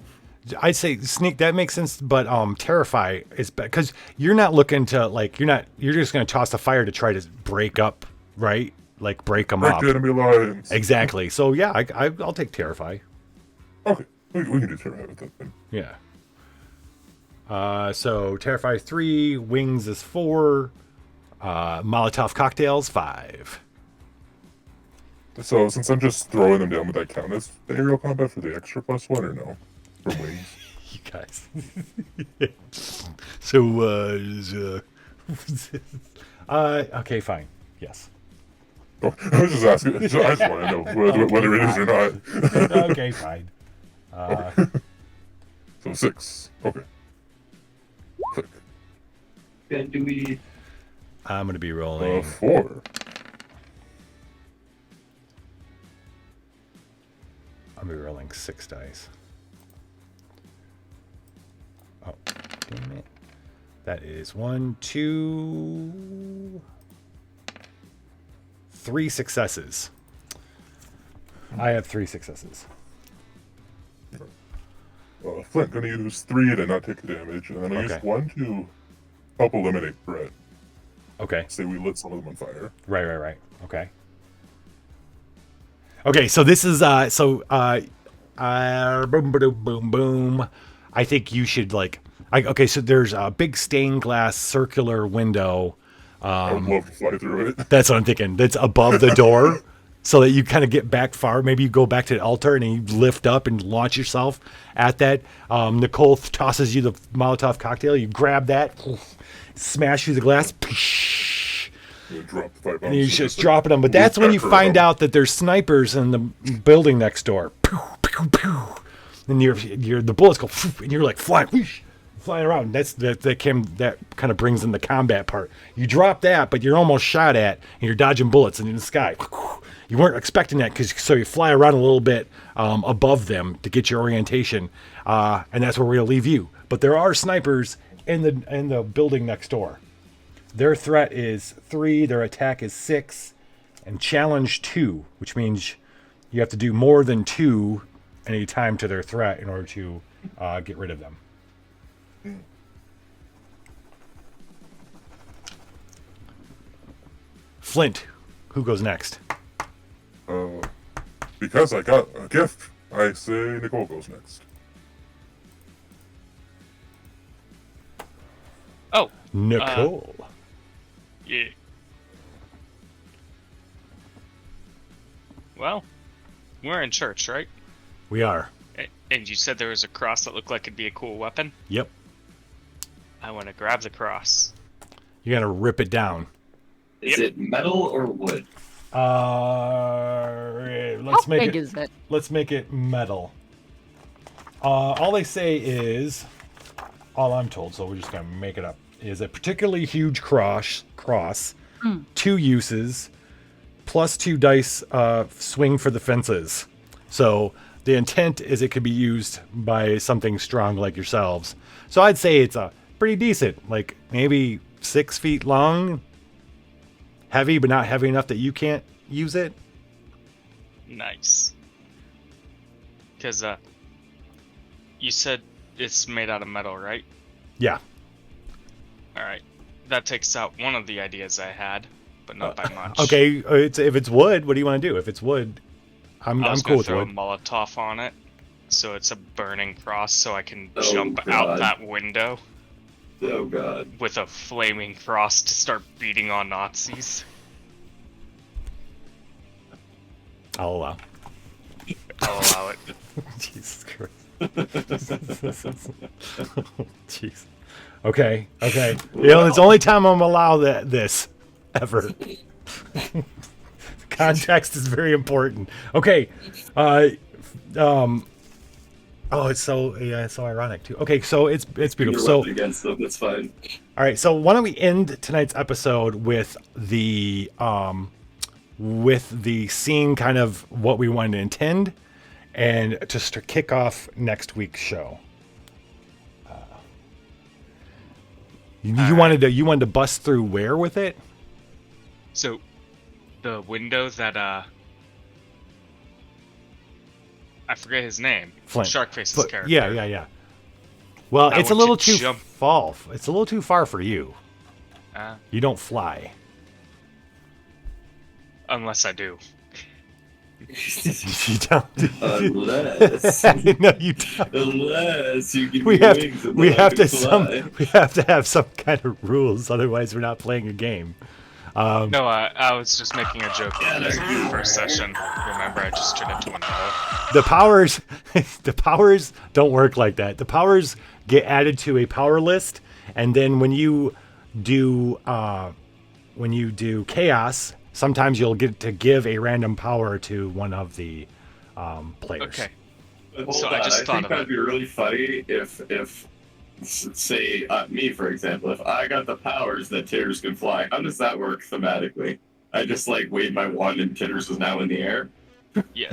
I'd say sneak, that makes sense, but terrify is because you're not looking to you're just going to toss the fire to try to break up, right? Like break them up. Break the enemy lines. Exactly. So yeah, I'll take terrify. Okay, we can do terrify with that then. Yeah. So terrify 3, wings is 4, Molotov cocktails 5. So since I'm just throwing them down, would that count as the aerial combat for the extra +1 or no? From wings. You guys. So okay, fine. Yes. Oh, I was just asking. I just want to know whether it is or not. Okay, fine. So 6. Okay. Click. Then do we? I'm gonna be rolling 4. I'm gonna be rolling 6 dice. Oh, damn it. That is 1, 2, 3 successes. I have 3 successes. Flint gonna use 3 to not take the damage, and then I use 1 to help eliminate threat. Okay. Say we lit some of them on fire. Right. Okay. Okay, so this is boom. I think you should okay, so there's a big stained glass circular window. I would love to fly through it. That's what I'm thinking. That's above the door, so that you kind of get back far. Maybe you go back to the altar and you lift up and launch yourself at that. Nicole tosses you the Molotov cocktail. You grab that, smash through the glass. And you're just dropping them. But that's when you find out that there's snipers in the building next door. And the bullets go, and you're like flying around. That kind of brings in the combat part. You drop that, but you're almost shot at, and you're dodging bullets in the sky. You weren't expecting that, so you fly around a little bit above them to get your orientation, and that's where we're gonna leave you. But there are snipers in the building next door. Their threat is 3, their attack is 6, and challenge 2, which means you have to do more than 2 any time to their threat in order to get rid of them. Flint, who goes next? Because I got a gift, I say Nicole goes next. Oh. Nicole. Yeah. Well, we're in church, right? We are. And you said there was a cross that looked like it'd be a cool weapon? Yep. I want to grab the cross. You gotta rip it down. Is it metal or wood? Let's make big it. is it? Let's make it metal. All they say is, all I'm told, so we're just gonna make it up, is a particularly huge cross, 2 uses, plus 2 dice swing for the fences. So the intent is it could be used by something strong like yourselves. So I'd say it's a pretty decent, like maybe 6 feet long, heavy but not heavy enough that you can't use it. Nice. Because, you said it's made out of metal, right? Yeah. Alright. That takes out one of the ideas I had, but not by much. Okay, if it's wood, what do you want to do? If it's wood, I'm cool with throw wood. a Molotov on it, so it's a burning cross, so I can Oh, jump God. out that window Oh god. with a flaming cross to start beating on Nazis. I'll allow. I'll allow it. Jesus Christ. Jeez. Okay. You know, it's the only time I'm allowed this ever. Context is very important. Okay. Oh, it's so ironic too. Okay, so it's beautiful. You're So weapon against them. That's fine. all right, so why don't we end tonight's episode with the scene, kind of what we wanted to intend, and just to kick off next week's show. You wanted to bust through where with it? So, the window that, I forget his name. Flint. Sharkface's character. Yeah. Well, I it's a want little to too jump- far. It's a little too far for you. Uh, You don't fly. unless I do. You don't. Unless. No, you don't. Unless you give We me have wings and we then I have can to fly. we have to have some kind of rules, otherwise we're not playing a game. No, I was just making a joke in the first session. Remember, I just turned into another. The powers don't work like that. The powers get added to a power list, and then when you do chaos, sometimes you'll get to give a random power to one of the players. Okay. But hold So on, I just thought think of that'd it. be really funny if say me for example, if I got the powers that Titters can fly, how does that work thematically? I just like waved my wand and Titters is now in the air. Yes.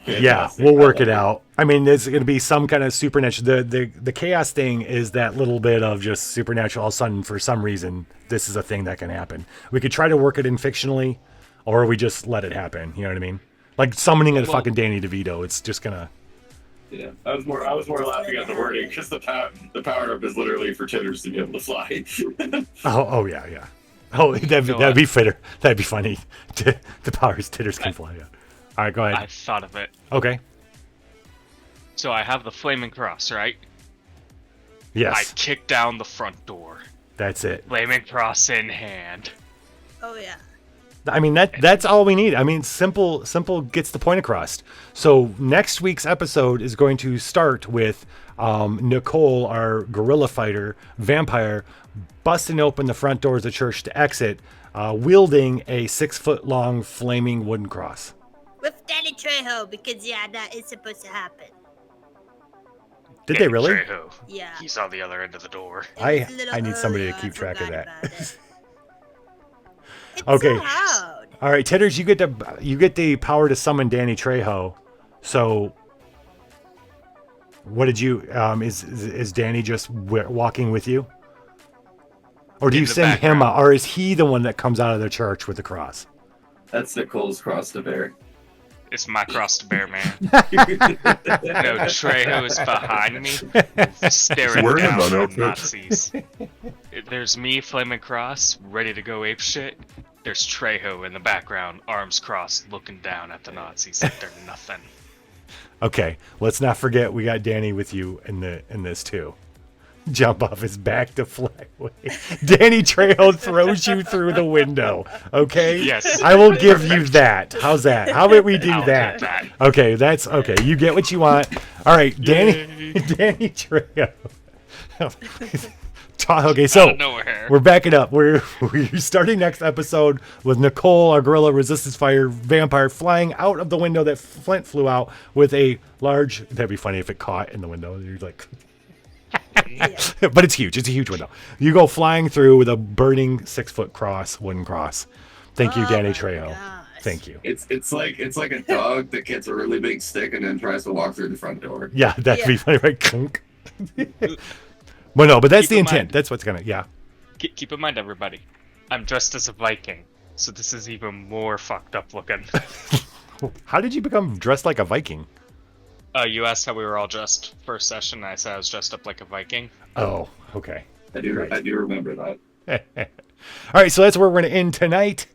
Yeah, Fantastic. we'll work I it love out. I mean, there's going to be some kind of supernatural. The chaos thing is that little bit of just supernatural. All of a sudden, for some reason, this is a thing that can happen. We could try to work it in fictionally, or we just let it happen. You know what I mean? Like summoning a fucking Danny DeVito. It's just gonna. Yeah, I was more laughing at the wording because the power up is literally for Titters to be able to fly. Oh yeah. Oh, that'd be fitter. That'd be funny. The powers titters can fly. Yeah. All right, go ahead. I thought of it. Okay. So I have the flaming cross, right? Yes. I kick down the front door. That's it. Flaming cross in hand. Oh yeah. I mean that's all we need. I mean, simple gets the point across. So next week's episode is going to start with Nicole, our guerrilla fighter vampire, busting open the front doors of the church to exit, wielding a 6-foot-long flaming wooden cross. With Danny Trejo, because yeah, that is supposed to happen. Did they really? Trejo. Yeah. He's on the other end of the door. I need somebody to keep track of that. Okay. Okay. All right, Titters, you get the power to summon Danny Trejo. So, what did you? Is Danny just walking with you? Or do In you the send him background. out? Or is he the one that comes out of the church with the cross? That's Nicole's cross to bear. It's my cross to bear, man. No, Trejo is behind me, staring Wearing a down nun on outfit. Nazis. There's me, Flaming Cross, ready to go apeshit. There's Trejo in the background, arms crossed, looking down at the Nazis like they're nothing. Okay, let's not forget we got Danny with you in this too. Jump off his back to fly away. Danny Trejo throws you through the window. Okay? Yes. I will give you that. How's that? How about we do I'll that? get that. Okay, that's okay. You get what you want. All right, Danny Danny Trejo. Okay, so Out of nowhere. we're backing up. We're starting next episode with Nicole, our gorilla resistance fire vampire, flying out of the window that Flint flew out with a large. That'd be funny if it caught in the window. You're like, but it's huge. It's a huge window. You go flying through with a burning 6-foot cross, wooden cross. Thank you, Danny Trejo. Thank you. It's like a dog that gets a really big stick and then tries to walk through the front door. Yeah, that'd be funny, right? Clunk. But no, but that's Keep the in intent. mind- That's what's gonna. Yeah. Keep in mind, everybody, I'm dressed as a Viking, so this is even more fucked up looking. How did you become dressed like a Viking? You asked how we were all dressed first session, and I said I was dressed up like a Viking. Oh, okay. I do remember that. All right, so that's where we're going to end tonight.